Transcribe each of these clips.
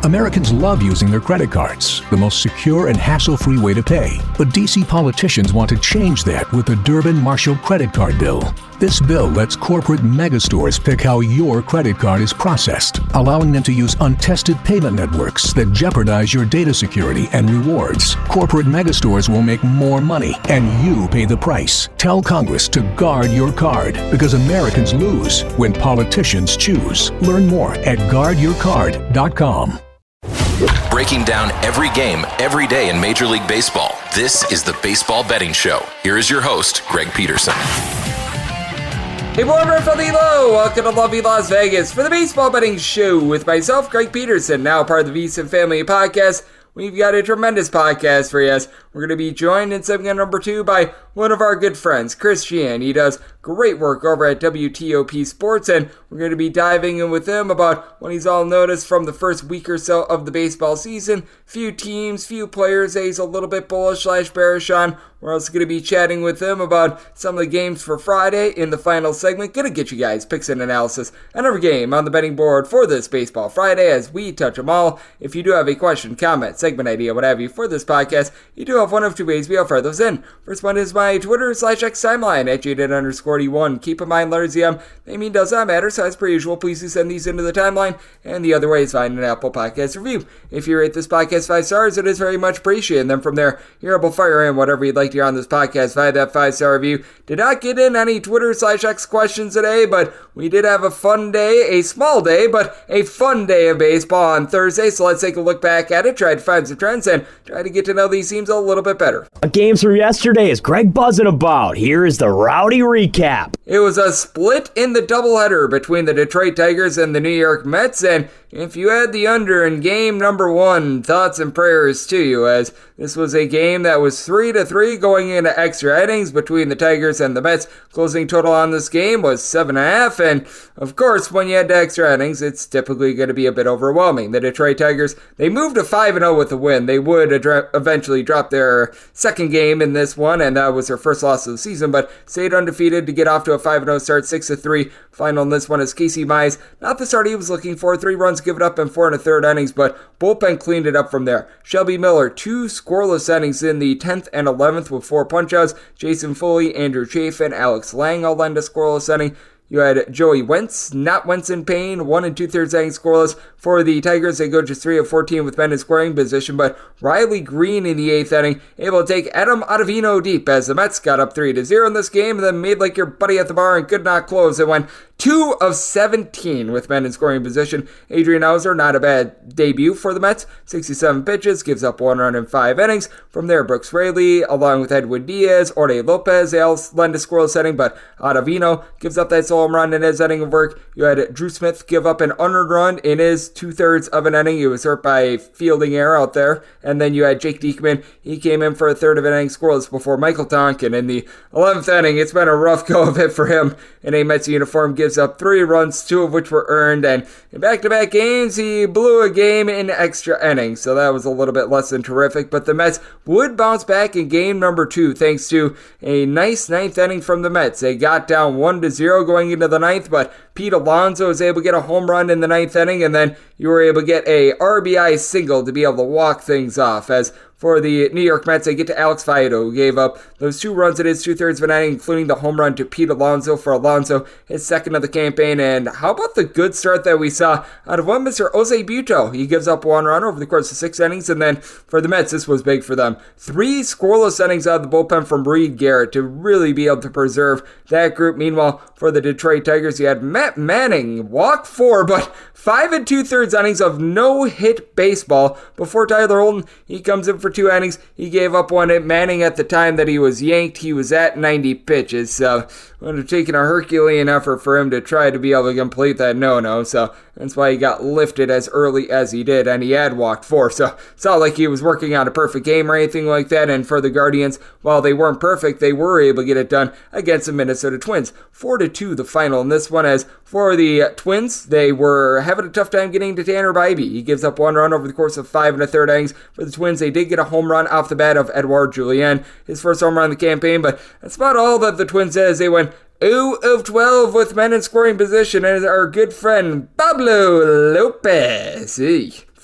Americans love using their credit cards, the most secure and hassle-free way to pay. But D.C. politicians want to change that with the Durbin-Marshall credit card bill. This bill lets corporate megastores pick how your credit card is processed, allowing them to use untested payment networks that jeopardize your data security and rewards. Corporate megastores will make more money, and you pay the price. Tell Congress to guard your card, because Americans lose when politicians choose. Learn more at guardyourcard.com. Breaking down every game, every day in Major League Baseball, this is the Baseball Betting Show. Here is your host, Greg Peterson. Hey, Warmer from Elo. Welcome to lovely Las Vegas for the Baseball Betting Show with myself, Greg Peterson, now part of the VSiN Family Podcast. We've got a tremendous podcast for you. We're going to be joined in segment number 2 by one of our good friends, Chris Cichon. He does great work over at WTOP Sports, and we're going to be diving in with him about what he's all noticed from the first week or so of the baseball season. Few teams, few players that he's a little bit bullish/bearish on. We're also going to be chatting with him about some of the games for Friday in the final segment. Going to get you guys picks and analysis on every game on the betting board for this Baseball Friday as we touch them all. If you do have a question, comment, segment idea, what have you for this podcast, you do have one of two ways we offer those in. First one is my Twitter/X timeline at @JDid_D1. Keep in mind, letters EM, they mean does not matter, so as per usual, please do send these into the timeline. And the other way is find an Apple Podcast review. If you rate this podcast 5 stars, it is very much appreciated. And then from there, you're able to fire in whatever you'd like to hear on this podcast via that 5-star review. Did not get in any Twitter/X questions today, but we did have a fun day, a small day, but a fun day of baseball on Thursday. So let's take a look back at it, try to find some trends, and try to get to know these teams a little bit better. Games from yesterday is Greg buzzing about. Here is the rowdy recap. It was a split in the doubleheader between the Detroit Tigers and the New York Mets, and if you had the under in game number 1, thoughts and prayers to you, as this was a game that was 3-3 going into extra innings between the Tigers and the Mets. Closing total on this game was 7.5, and of course, when you head to extra innings, it's typically going to be a bit overwhelming. The Detroit Tigers, they moved to 5-0 with the win. They would eventually drop their second game in this one, and that was their first loss of the season, but stayed undefeated to get off to a 5-0 start, 6-3 final in this one as Casey Mize, not the start he was looking for, 3 runs given up in 4 1/3 innings, but bullpen cleaned it up from there. Shelby Miller, 2 scoreless innings in the 10th and 11th with 4 punchouts. Jason Foley, Andrew Chafin, Alex Lang all lend a scoreless inning. You had Joey Wentz, not Wentz in pain, 1 2/3 innings scoreless. For the Tigers, they go just 3 of 14 with men in scoring position, but Riley Green in the 8th inning, able to take Adam Ottavino deep as the Mets got up 3-0 in this game, and then made like your buddy at the bar and could not close. It went 2 of 17 with men in scoring position. Adrian Hauser, not a bad debut for the Mets. 67 pitches, gives up 1 run in 5 innings. From there, Brooks Raley, along with Edwin Diaz, Orde Lopez, they all lend a scoreless inning, but Ottavino gives up that home run in his inning of work. You had Drew Smith give up an unearned run in his 2/3 of an inning. He was hurt by fielding error out there. And then you had Jake Diekman. He came in for a third of an inning scoreless before Michael Tonkin in the 11th inning. It's been a rough go of it for him in a Mets uniform. Gives up 3 runs, 2 of which were earned. And in back-to-back games, he blew a game in extra innings. So that was a little bit less than terrific. But the Mets would bounce back in game number 2 thanks to a nice 9th inning from the Mets. They got down 1-0 going into the 9th, but Pete Alonso was able to get a home run in the 9th inning, and then you were able to get a RBI single to be able to walk things off. As for the New York Mets, they get to Alex Faedo, who gave up those 2 runs in his 2/3 of an inning, including the home run to Pete Alonso for Alonso, his second of the campaign. And how about the good start that we saw out of one Mr. Jose Buto? He gives up 1 run over the course of 6 innings, and then for the Mets, this was big for them. 3 scoreless innings out of the bullpen from Reed Garrett to really be able to preserve that group. Meanwhile, for the Detroit Tigers, you had Matt Manning walk 4, but 5 2/3 innings of no-hit baseball before Tyler Holton. He comes in for 2 innings. He gave up 1 at Manning at the time that he was yanked. He was at 90 pitches, so it would have taken a Herculean effort for him to try to be able to complete that no-no, so that's why he got lifted as early as he did, and he had walked 4, so it's not like he was working on a perfect game or anything like that. And for the Guardians, while they weren't perfect, they were able to get it done against the Minnesota Twins. 4-2 the final in this one. As for the Twins, they were having a tough time getting to Tanner Bybee. He gives up 1 run over the course of 5 1/3 innings. For the Twins, they did get a home run off the bat of Edouard Julien, his first home run in the campaign, but that's about all that the Twins did. They went 0 of 12 with men in scoring position, and our good friend Pablo Lopez.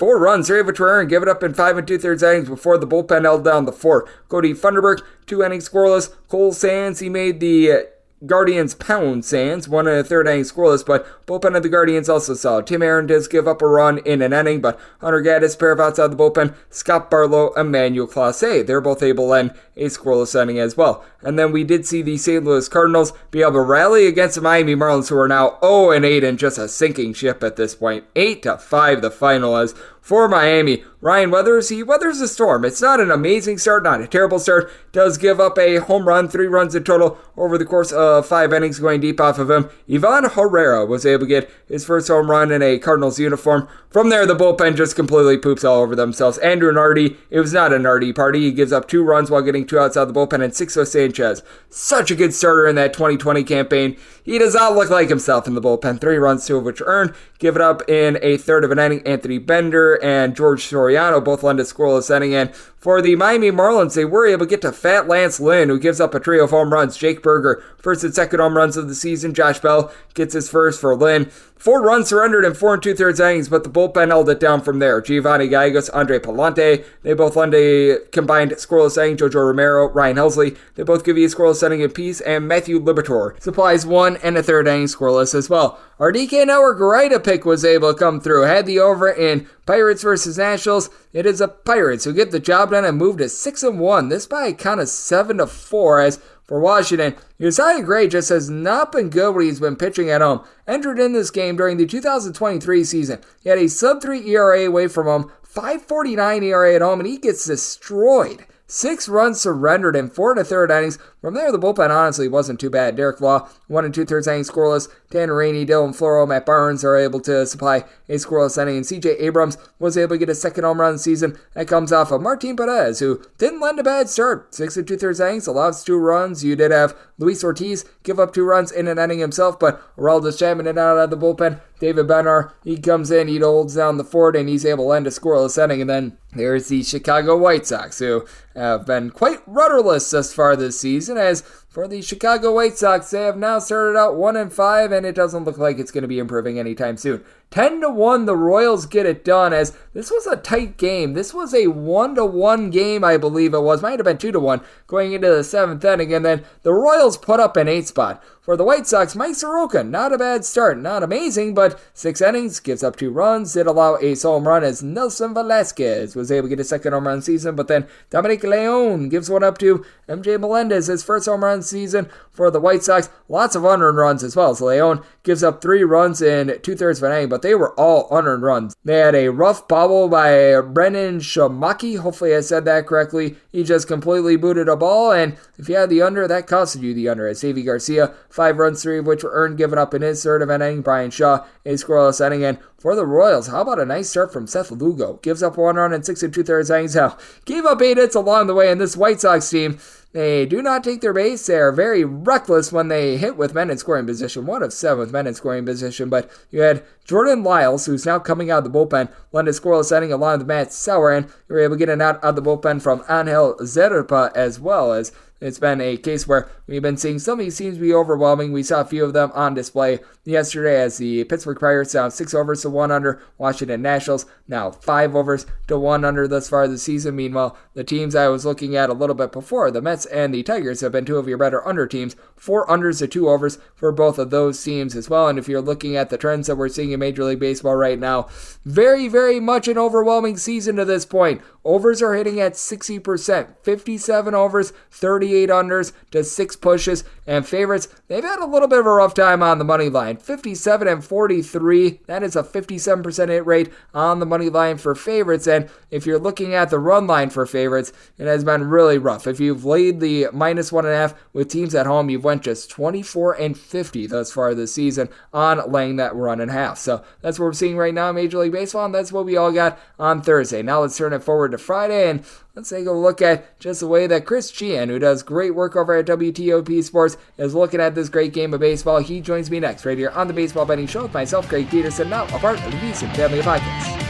4 runs, 3 of which were earned, give it up in 5 2/3 innings before the bullpen held down the fort. Cody Funderburk, 2 innings scoreless. Cole Sands, he made the Guardians pound Sands, 1 1/3 inning scoreless, but bullpen of the Guardians also solid. Tim Aaron does give up a run in an inning, but Hunter Gaddis, pair of outs out of the bullpen, Scott Barlow, Emmanuel Clase, they're both able to end a scoreless inning as well. And then we did see the St. Louis Cardinals be able to rally against the Miami Marlins, who are now 0-8 and just a sinking ship at this point. 8-5 the final, as for Miami, Ryan Weathers, he weathers the storm. It's not an amazing start, not a terrible start. Does give up a home run, 3 runs in total over the course of 5 innings going deep off of him. Ivan Herrera was able to get his first home run in a Cardinals uniform. From there, the bullpen just completely poops all over themselves. Andrew Nardi, it was not a Nardi party. He gives up 2 runs while getting 2 outs out of the bullpen, and Sixto Sanchez, such a good starter in that 2020 campaign. He does not look like himself in the bullpen. 3 runs, 2 of which earned. Give it up in a third of an inning. Anthony Bender and George Soriano both lend a scoreless inning. And for the Miami Marlins, they were able to get to Fat Lance Lynn, who gives up a trio of home runs. Jake Berger, first and second home runs of the season. Josh Bell gets his first for Lynn. 4 runs surrendered in 4 2/3 innings, but the bullpen held it down from there. Giovanni Gallegos, Andre Palante, they both lend a combined scoreless inning. Jojo Romero, Ryan Helsley, they both give you a scoreless inning apiece, and Matthew Liberatore supplies 1 1/3 inning scoreless as well. Our DK Network Rita pick was able to come through. Had the over in Pirates versus Nationals. It is the Pirates who get the job done and move to 6-1. This by a count of 7-4, as for Washington, Josiah Gray just has not been good when he's been pitching at home. Entered in this game during the 2023 season. He had a sub-3 ERA away from home, 5.49 ERA at home, and he gets destroyed. 6 runs surrendered in 4 1/3 innings. From there, the bullpen honestly wasn't too bad. Derek Law, 1 2/3 innings scoreless. Tanner Rainey, Dylan Floro, Matt Barnes are able to supply a scoreless inning. And CJ Abrams was able to get a second home run this season. That comes off of Martin Perez, who didn't lend a bad start. 6 2/3 innings, allows 2 runs. You did have Luis Ortiz give up 2 runs in an inning himself, but Aroldis Chapman and out of the bullpen. David Bednar, he comes in, he holds down the fort, and he's able to end a scoreless inning. And then there's the Chicago White Sox, who have been quite rudderless thus far this season, as for the Chicago White Sox, they have now started out 1-5, and it doesn't look like it's going to be improving anytime soon. 10-1, the Royals get it done, as this was a tight game. This was a 1-1 game, I believe it was. Might have been 2-1 going into the 7th inning, and then the Royals put up an 8 spot. For the White Sox, Mike Soroka, not a bad start. Not amazing, but 6 innings, gives up 2 runs. Did allow a home run as Nelson Velasquez was able to get a second home run season, but then Dominic Leon gives one up to MJ Melendez, his first home run season for the White Sox. Lots of unearned runs as well. So Leon gives up 3 runs in 2/3 of an inning, but they were all unearned runs. They had a rough bobble by Brennan Shamaki. Hopefully I said that correctly. He just completely booted a ball, and if you had the under, that costed you the under. As Savy Garcia, 5 runs, 3 of which were earned, given up in his third of an inning. Brian Shaw, a scoreless inning. And for the Royals, how about a nice start from Seth Lugo? Gives up 1 run in 6 2/3 innings. Now, gave up 8 hits along the way, and this White Sox team, they do not take their base. They are very reckless when they hit with men in scoring position. 1 of 7 with men in scoring position. But you had Jordan Lyles, who's now coming out of the bullpen, lend a scoreless inning along with Matt Sauer, and you were able to get an out of the bullpen from Angel Zerpa as well, as it's been a case where we've been seeing some of these teams be overwhelming. We saw a few of them on display yesterday as the Pittsburgh Pirates down 6 overs to 1 under. Washington Nationals now 5 overs to 1 under thus far this season. Meanwhile, the teams I was looking at a little bit before, the Mets and the Tigers, have been 2 of your better under teams. 4 unders to 2 overs for both of those teams as well. And if you're looking at the trends that we're seeing in Major League Baseball right now, very, very much an overwhelming season to this point. Overs are hitting at 60%, 57 overs, 38 unders to 6 pushes, and favorites, they've had a little bit of a rough time on the money line. 57 and 43, that is a 57% hit rate on the money line for favorites, and if you're looking at the run line for favorites, it has been really rough. If you've laid the -1.5 with teams at home, you've went just 24 and 50 thus far this season on laying that run and half. So that's what we're seeing right now in Major League Baseball, and that's what we all got on Thursday. Now let's turn it forward to Friday, and let's take a look at just the way that Chris Cichon, who does great work over at WTOP Sports, is looking at this great game of baseball. He joins me next right here on the Baseball Betting Show with myself, Greg Peterson, now a part of the VSiN Family Podcast.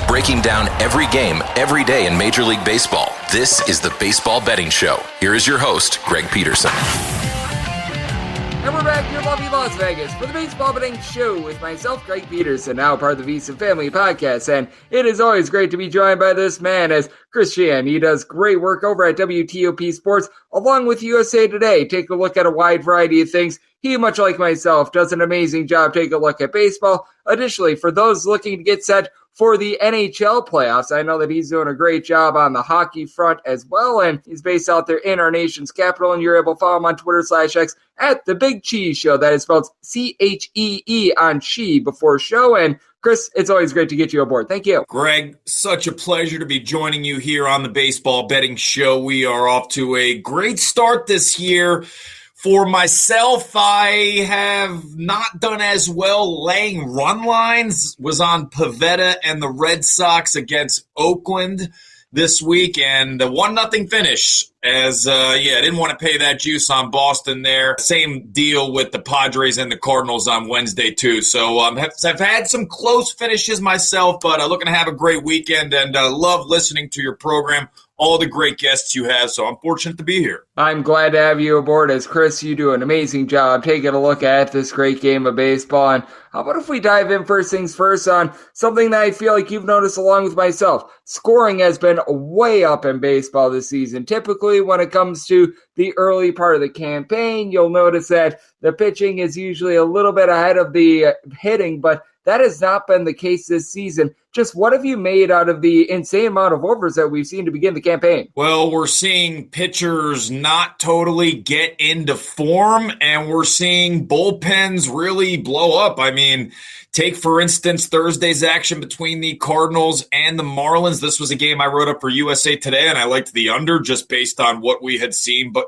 Breaking down every game, every day in Major League Baseball, this is the Baseball Betting Show. Here is your host, Greg Peterson. And we're back back to your lovely Las Vegas for the Baseball Betting Show with myself, Greg Peterson, now part of the VSiN Family Podcast, and it is always great to be joined by this man as Chris Cichon. He does great work over at WTOP Sports, along with USA Today. Take a look at a wide variety of things. He, much like myself, does an amazing job taking a look at baseball. Additionally, for those looking to get set for the NHL playoffs, I know that he's doing a great job on the hockey front as well, and he's based out there in our nation's capital, and you're able to follow him on Twitter/X at The Big Cheese Show. That is spelled C-H-E-E on Chi before show. And Chris, it's always great to get you aboard. Thank you. Greg, such a pleasure to be joining you here on the Baseball Betting Show. We are off to a great start this year. For myself, I have not done as well laying run lines. Was on Pavetta and the Red Sox against Oakland this week, and the 1-0 finish. As I didn't want to pay that juice on Boston there. Same deal with the Padres and the Cardinals on Wednesday too. So I've had some close finishes myself, but looking to have a great weekend, and love listening to your program. All the great guests you have, so I'm fortunate to be here. I'm glad to have you aboard. As Chris, you do an amazing job taking a look at this great game of baseball. And how about if we dive in first things first on something that I feel like you've noticed along with myself? Scoring has been way up in baseball this season. Typically, when it comes to the early part of the campaign, you'll notice that the pitching is usually a little bit ahead of the hitting, but that has not been the case this season. Just what have you made out of the insane amount of overs that we've seen to begin the campaign? Well, we're seeing pitchers not totally get into form, and we're seeing bullpens really blow up. I mean, take, for instance, Thursday's action between the Cardinals and the Marlins. This was a game I wrote up for USA Today, and I liked the under just based on what we had seen. But,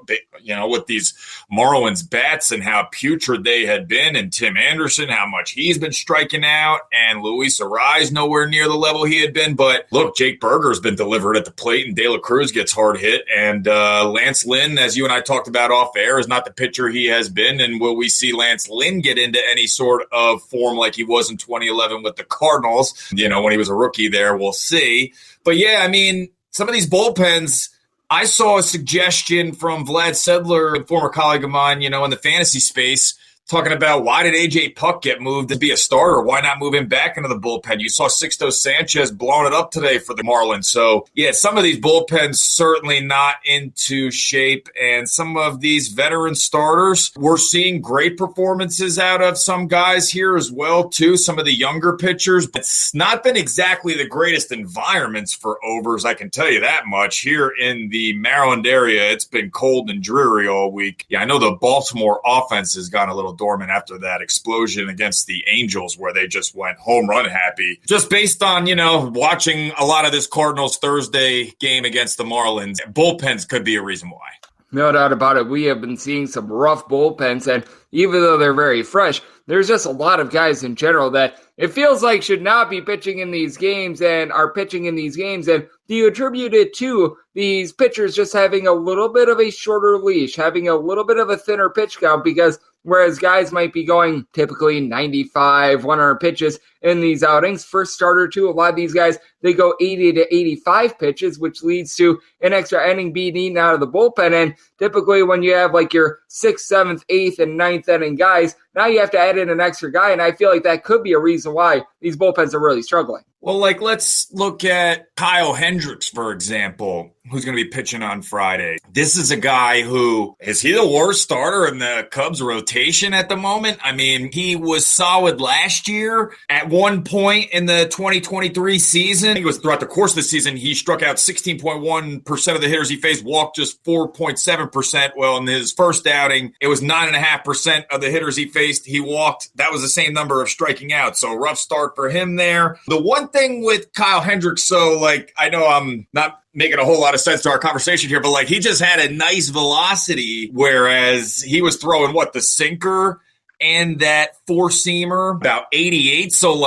with these Marlins bats and how putrid they had been, and Tim Anderson, how much he's been striking out, and Luis Arraez nowhere near the level he had been. But look, Jake Berger's been delivered at the plate, and De La Cruz gets hard hit. And Lance Lynn, as you and I talked about off air, is not the pitcher he has been. And will we see Lance Lynn get into any sort of form like he was in 2011 with the Cardinals, when he was a rookie there? We'll see. But yeah, I mean, some of these bullpens, I saw a suggestion from Vlad Sedler, a former colleague of mine, in the fantasy space, talking about why did A.J. Puck get moved to be a starter? Why not move him back into the bullpen? You saw Sixto Sanchez blowing it up today for the Marlins. So, yeah, some of these bullpens certainly not into shape. And some of these veteran starters, we're seeing great performances out of some guys here as well, too. Some of the younger pitchers. It's not been exactly the greatest environments for overs, I can tell you that much. Here in the Maryland area, it's been cold and dreary all week. Yeah, I know the Baltimore offense has gone a little dormant after that explosion against the Angels where they just went home run happy. Just based on, watching a lot of this Cardinals Thursday game against the Marlins, bullpens could be a reason why. No doubt about it. We have been seeing some rough bullpens, and even though they're very fresh, there's just a lot of guys in general that it feels like should not be pitching in these games and are pitching in these games. And do you attribute it to these pitchers just having a little bit of a shorter leash, having a little bit of a thinner pitch count? Because whereas guys might be going typically 95, 100 pitches in these outings, first starter too, a lot of these guys, they go 80 to 85 pitches, which leads to an extra inning being eaten out of the bullpen. And typically when you have like your 6th, 7th, 8th, and 9th inning guys, now you have to add in an extra guy. And I feel like that could be a reason why these bullpens are really struggling. Well, let's look at Kyle Hendricks, for example, who's going to be pitching on Friday. This is a guy who, is he the worst starter in the Cubs rotation at the moment? I mean, he was solid last year. At one point in the 2023 season, I think it was throughout the course of the season, he struck out 16.1% of the hitters he faced, walked just 4.7%. Well, in his first outing, it was 9.5% of the hitters he faced. He walked. That was the same number of striking out. So rough start for him there. The one thing with Kyle Hendricks, so I know I'm not making a whole lot of sense to our conversation here, but he just had a nice velocity, whereas he was throwing the sinker and that four-seamer about 88. So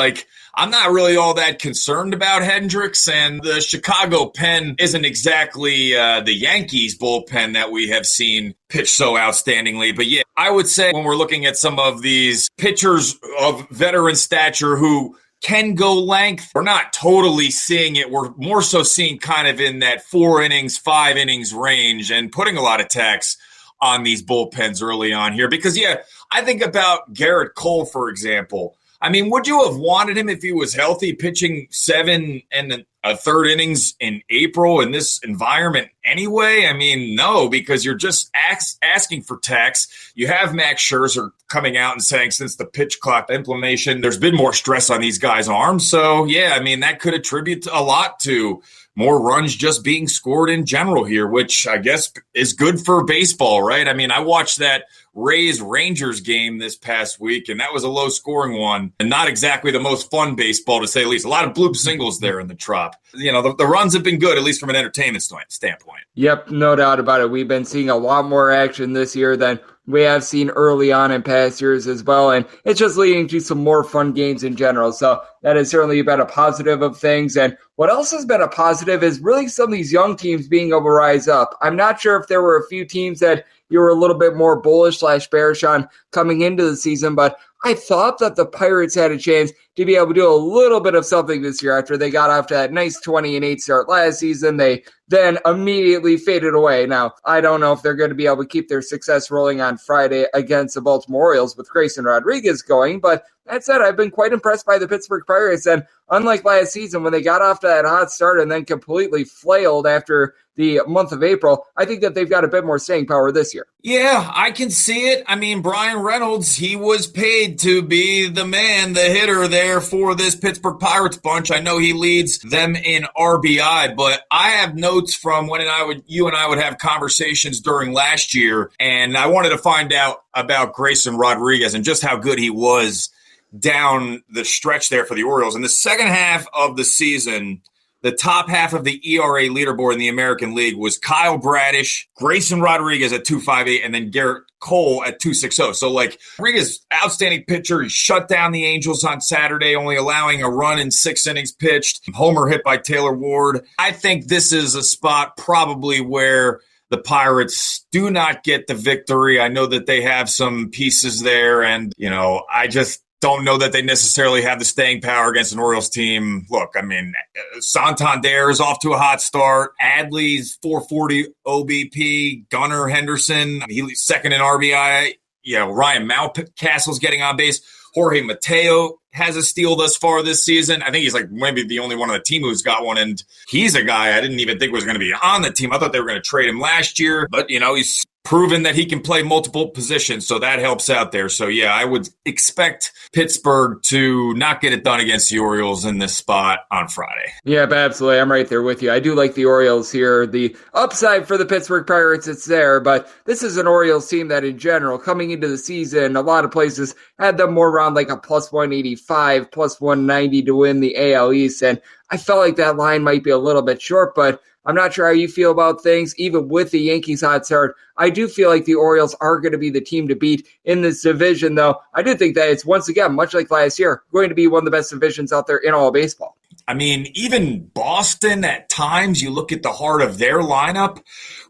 I'm not really all that concerned about Hendricks, and the Chicago pen isn't exactly the Yankees bullpen that we have seen pitch so outstandingly. But yeah, I would say when we're looking at some of these pitchers of veteran stature who can go length, we're not totally seeing it. We're more so seeing kind of in that 4 innings, 5 innings range, and putting a lot of tax on these bullpens early on here. Because, yeah, I think about Garrett Cole, for example. I mean, would you have wanted him if he was healthy, pitching 7 and a third innings in April in this environment anyway? I mean, no, because you're just asking for tax. You have Max Scherzer coming out and saying since the pitch clock inflammation, there's been more stress on these guys' arms. So, yeah, I mean, that could attribute a lot to more runs just being scored in general here, which I guess is good for baseball, right? I mean, I watched that Rays-Rangers game this past week, and that was a low-scoring one, and not exactly the most fun baseball, to say the least. A lot of bloop singles there in the Trop. You know, the runs have been good, at least from an entertainment standpoint. Yep, no doubt about it. We've been seeing a lot more action this year than we have seen early on in past years as well, and it's just leading to some more fun games in general. So that has certainly been a positive of things. And what else has been a positive is really some of these young teams being able to rise up. I'm not sure if there were a few teams that you were a little bit more bullish/bearish on coming into the season, but I thought that the Pirates had a chance to be able to do a little bit of something this year after they got off to that nice 20-8 start last season. They then immediately faded away. Now, I don't know if they're going to be able to keep their success rolling on Friday against the Baltimore Orioles with Grayson Rodriguez going, but that said, I've been quite impressed by the Pittsburgh Pirates, and unlike last season when they got off to that hot start and then completely flailed after the month of April, I think that they've got a bit more staying power this year. Yeah, I can see it. I mean, Brian Reynolds, he was paid to be the man, the hitter there for this Pittsburgh Pirates bunch. I know he leads them in RBI, but I have notes from when you and I would have conversations during last year, and I wanted to find out about Grayson Rodriguez and just how good he was down the stretch there for the Orioles. In the second half of the season, the top half of the ERA leaderboard in the American League was Kyle Bradish, Grayson Rodriguez at 2.58, and then Garrett Cole at 2.60. So, like, Rodriguez, outstanding pitcher. He shut down the Angels on Saturday, only allowing a run in 6 innings pitched. Homer hit by Taylor Ward. I think this is a spot probably where the Pirates do not get the victory. I know that they have some pieces there, and, you know, I just don't know that they necessarily have the staying power against an Orioles team. Look, I mean, Santander is off to a hot start. Adley's 440 OBP. Gunnar Henderson, he's second in RBI. You know, Ryan Mountcastle's getting on base. Jorge Mateo has a steal thus far this season. I think he's like maybe the only one on the team who's got one, and he's a guy I didn't even think was going to be on the team. I thought they were going to trade him last year, but, you know, he's proven that he can play multiple positions, so that helps out there. So, yeah, I would expect Pittsburgh to not get it done against the Orioles in this spot on Friday. Yeah, absolutely. I'm right there with you. I do like the Orioles here. The upside for the Pittsburgh Pirates, it's there, but this is an Orioles team that in general, coming into the season, a lot of places had them more around like a plus 185, plus 190 to win the AL East, and I felt like that line might be a little bit short, but I'm not sure how you feel about things. Even with the Yankees hot start, I do feel like the Orioles are going to be the team to beat in this division, though. I do think that it's, once again, much like last year, going to be one of the best divisions out there in all of baseball. I mean, even Boston at times, you look at the heart of their lineup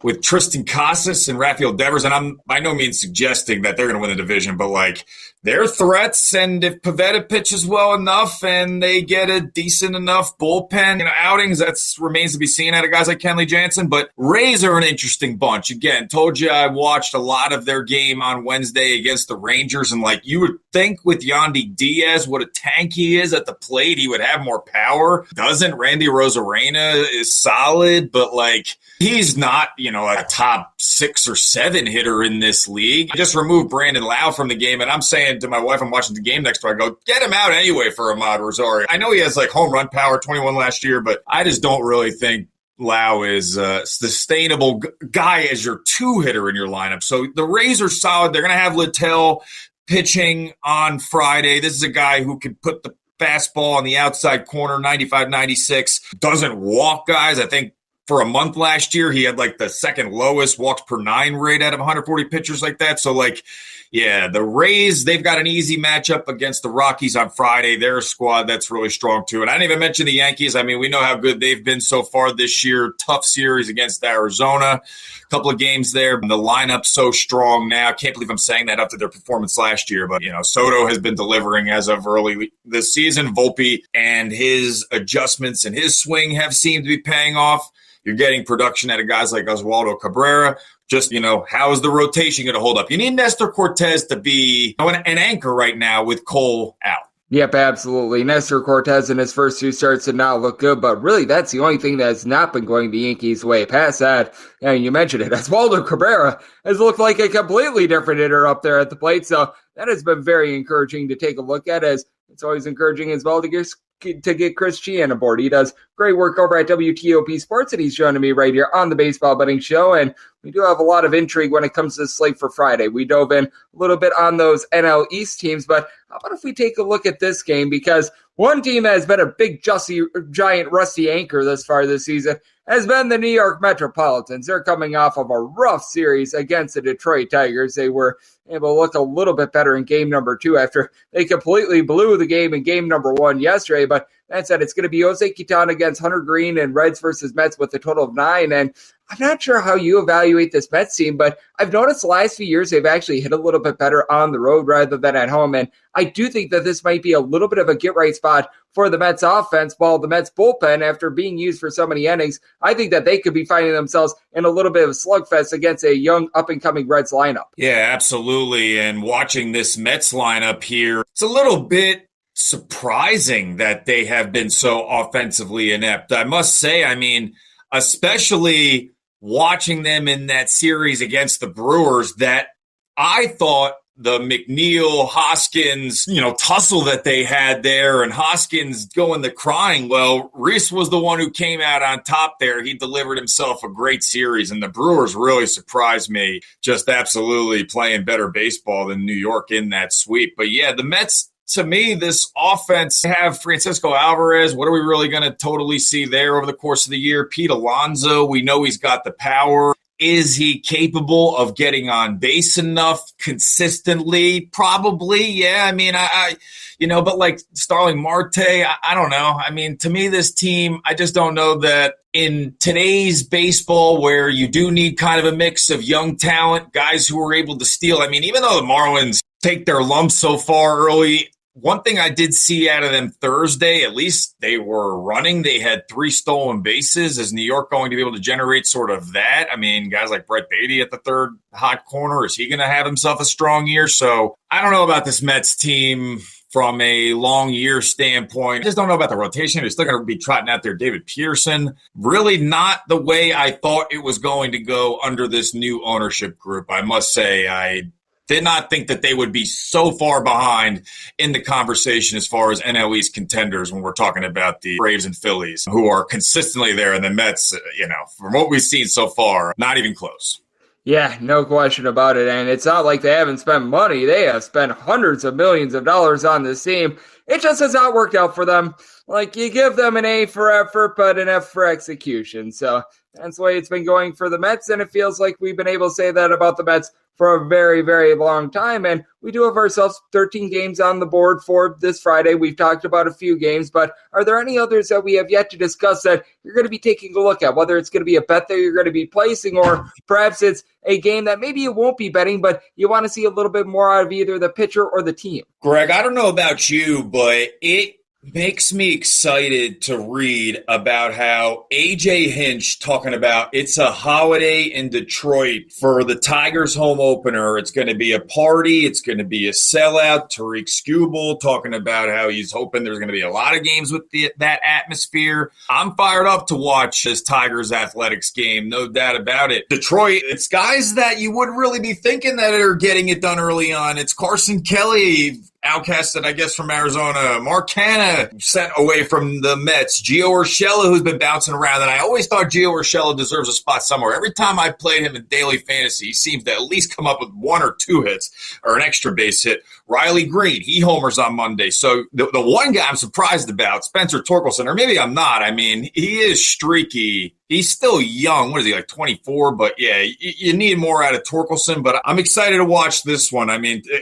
with Tristan Casas and Rafael Devers, and I'm by no means suggesting that they're going to win the division, but like they're threats, and if Pivetta pitches well enough and they get a decent enough bullpen outings, that remains to be seen out of guys like Kenley Jansen. But Rays are an interesting bunch. Again, told you I watched a lot of their game on Wednesday against the Rangers, and like you would think with Yandy Diaz, what a tank he is at the plate, he would have more power. Doesn't. Randy Rosarena is solid, but like he's not, a top 6 or 7 hitter in this league. I just removed Brandon Lau from the game, and I'm saying to my wife, I'm watching the game next door, I go, get him out anyway for Ahmad Rosario. I know he has like home run power, 21 last year, but I just don't really think Lau is a sustainable guy as your 2-hitter in your lineup. So the Rays are solid. They're going to have Littell pitching on Friday. This is a guy who can put the fastball on the outside corner, 95, 96. Doesn't walk guys. I think for a month last year, he had like the second lowest walks per 9 rate out of 140 pitchers like that. So like, yeah, the Rays, they've got an easy matchup against the Rockies on Friday. They're a squad that's really strong too. And I didn't even mention the Yankees. I mean, we know how good they've been so far this year. Tough series against Arizona. A couple of games there. The lineup's so strong now. I can't believe I'm saying that after their performance last year. But, Soto has been delivering as of early this season. Volpe and his adjustments and his swing have seemed to be paying off. You're getting production out of guys like Oswaldo Cabrera. just, how is the rotation going to hold up? You need Nestor Cortez to be an anchor right now with Cole out. Yep, absolutely. Nestor Cortez in his first 2 starts did not look good, but really that's the only thing that has not been going the Yankees' way. Past that, and you mentioned it, Oswaldo Cabrera has looked like a completely different hitter up there at the plate, so that has been very encouraging to take a look at, as it's always encouraging as well to get Chris Cichon aboard. He does great work over at WTOP Sports, and he's joining me right here on the Baseball Betting Show, and we do have a lot of intrigue when it comes to the slate for Friday. We dove in a little bit on those NL East teams, but how about if we take a look at this game? Because one team that has been a big, giant, rusty anchor thus far this season has been the New York Metropolitans. They're coming off of a rough series against the Detroit Tigers. They were able to look a little bit better in game number 2 after they completely blew the game in game number 1 yesterday. But that said, it's going to be Jose Quintana against Hunter Green and Reds versus Mets with a total of 9. And I'm not sure how you evaluate this Mets team, but I've noticed the last few years they've actually hit a little bit better on the road rather than at home. And I do think that this might be a little bit of a get-right spot for the Mets offense, while the Mets bullpen, after being used for so many innings, I think that they could be finding themselves in a little bit of a slugfest against a young, up-and-coming Reds lineup. Yeah, absolutely. And watching this Mets lineup here, it's a little bit surprising that they have been so offensively inept. I must say, especially watching them in that series against the Brewers, that I thought the McNeil, Hoskins, tussle that they had there, and Hoskins going to crying. Well, Reese was the one who came out on top there. He delivered himself a great series, and the Brewers really surprised me, just absolutely playing better baseball than New York in that sweep. But yeah, the Mets, to me, this offense have Francisco Alvarez. What are we really going to totally see there over the course of the year? Pete Alonso, we know he's got the power. Is he capable of getting on base enough consistently? Probably, yeah. But like Starling Marte, I don't know. To me, this team, I just don't know that in today's baseball, where you do need kind of a mix of young talent, guys who are able to steal. Even though the Marlins take their lumps so far early, one thing I did see out of them Thursday, at least they were running. They had 3 stolen bases. Is New York going to be able to generate sort of that? Guys like Brett Beatty at the third hot corner, is he going to have himself a strong year? So I don't know about this Mets team from a long year standpoint. I just don't know about the rotation. They're still going to be trotting out there David Peterson. Really not the way I thought it was going to go under this new ownership group. I must say, I did not think that they would be so far behind in the conversation as far as NL East contenders when we're talking about the Braves and Phillies, who are consistently there, and the Mets, from what we've seen so far, not even close. Yeah, no question about it. And it's not like they haven't spent money. They have spent hundreds of millions of dollars on this team. It just has not worked out for them. Like, you give them an A for effort, but an F for execution. So that's the way it's been going for the Mets, and it feels like we've been able to say that about the Mets for a very, very long time. And we do have ourselves 13 games on the board for this Friday. We've talked about a few games, but are there any others that we have yet to discuss that you're going to be taking a look at, whether it's going to be a bet that you're going to be placing, or perhaps it's a game that maybe you won't be betting, but you want to see a little bit more out of either the pitcher or the team? Greg, I don't know about you, but it makes me excited to read about how A.J. Hinch talking about it's a holiday in Detroit for the Tigers home opener. It's going to be a party. It's going to be a sellout. Tariq Skubal talking about how he's hoping there's going to be a lot of games with that atmosphere. I'm fired up to watch this Tigers athletics game, no doubt about it. Detroit, it's guys that you wouldn't really be thinking that are getting it done early on. It's Carson Kelly, outcasted, I guess, from Arizona. Mark Hanna sent away from the Mets. Gio Urshela, who's been bouncing around. And I always thought Gio Urshela deserves a spot somewhere. Every time I played him in daily fantasy, he seems to at least come up with 1 or 2 hits or an extra base hit. Riley Green, he homers on Monday. So the one guy I'm surprised about, Spencer Torkelson, or maybe I'm not. He is streaky. He's still young. What is he, like 24? But yeah, you need more out of Torkelson. But I'm excited to watch this one.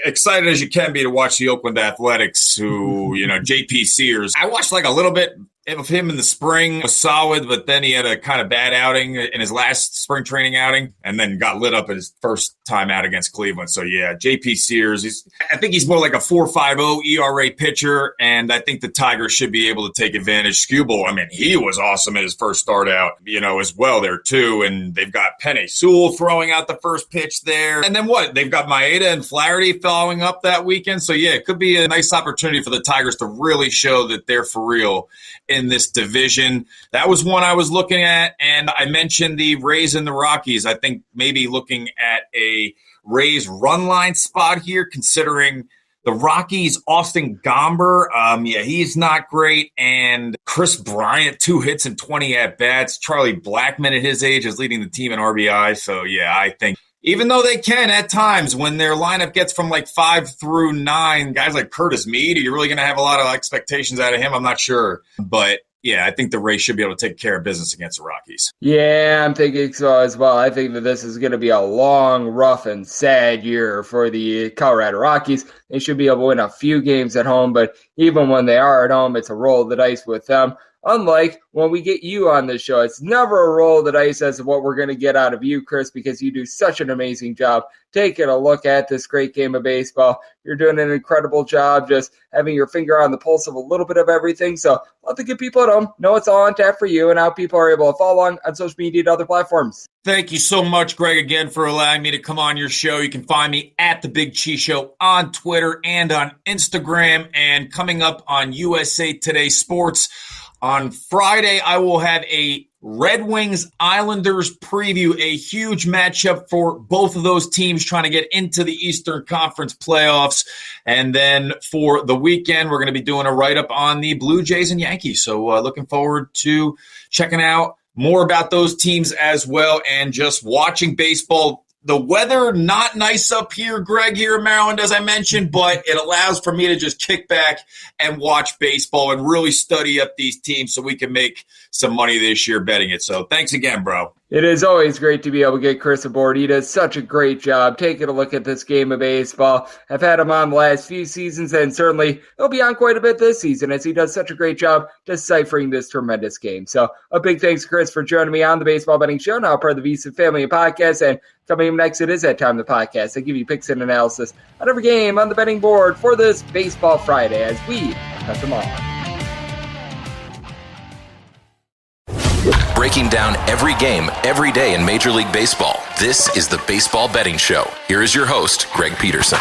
Excited as you can be to watch the Oakland Athletics, who, JP Sears. I watched like a little bit of him in the spring was solid, but then he had a kind of bad outing in his last spring training outing and then got lit up at his first time out against Cleveland. So, yeah, JP Sears, I think he's more like a 4.50 ERA pitcher, and I think the Tigers should be able to take advantage. Skubal, I mean, he was awesome at his first start out, as well there, too. And they've got Penny Sewell throwing out the first pitch there. And then what? They've got Maeda and Flaherty following up that weekend. So, yeah, it could be a nice opportunity for the Tigers to really show that they're for real in this division. That was one I was looking at, and I mentioned the Rays and the Rockies. I think maybe looking at a Rays run line spot here, considering the Rockies, Austin Gomber, he's not great, and Chris Bryant, 2 hits and 20 at-bats. Charlie Blackmon at his age is leading the team in RBI, so yeah, I think even though they can at times when their lineup gets from like 5 through 9, guys like Curtis Mead, are you really going to have a lot of expectations out of him? I'm not sure. But yeah, I think the Rays should be able to take care of business against the Rockies. Yeah, I'm thinking so as well. I think that this is going to be a long, rough, and sad year for the Colorado Rockies. They should be able to win a few games at home, but even when they are at home, it's a roll of the dice with them. Unlike when we get you on this show, it's never a roll of the dice as to what we're going to get out of you, Chris, because you do such an amazing job taking a look at this great game of baseball. You're doing an incredible job just having your finger on the pulse of a little bit of everything. So let the good people at home know it's all on tap for you and how people are able to follow along on social media and other platforms. Thank you so much, Greg, again, for allowing me to come on your show. You can find me at The Big Cheese Show on Twitter and on Instagram. And coming up on USA Today Sports, on Friday, I will have a Red Wings Islanders preview, a huge matchup for both of those teams trying to get into the Eastern Conference playoffs. And then for the weekend, we're going to be doing a write-up on the Blue Jays and Yankees. So looking forward to checking out more about those teams as well and just watching baseball. The weather, not nice up here, Greg, here in Maryland, as I mentioned, but it allows for me to just kick back and watch baseball and really study up these teams so we can make some money this year betting it. So thanks again, bro. It is always great to be able to get Chris aboard. He does such a great job taking a look at this game of baseball. I've had him on the last few seasons, and certainly he'll be on quite a bit this season as he does such a great job deciphering this tremendous game. So a big thanks, Chris, for joining me on the Baseball Betting Show, now part of the VSiN Family Podcast. And coming up next, it is that time of the podcast. I give you picks and analysis on every game on the betting board for this Baseball Friday as we cut them all. Breaking down every game, every day in Major League Baseball. This is the Baseball Betting Show. Here is your host, Greg Peterson.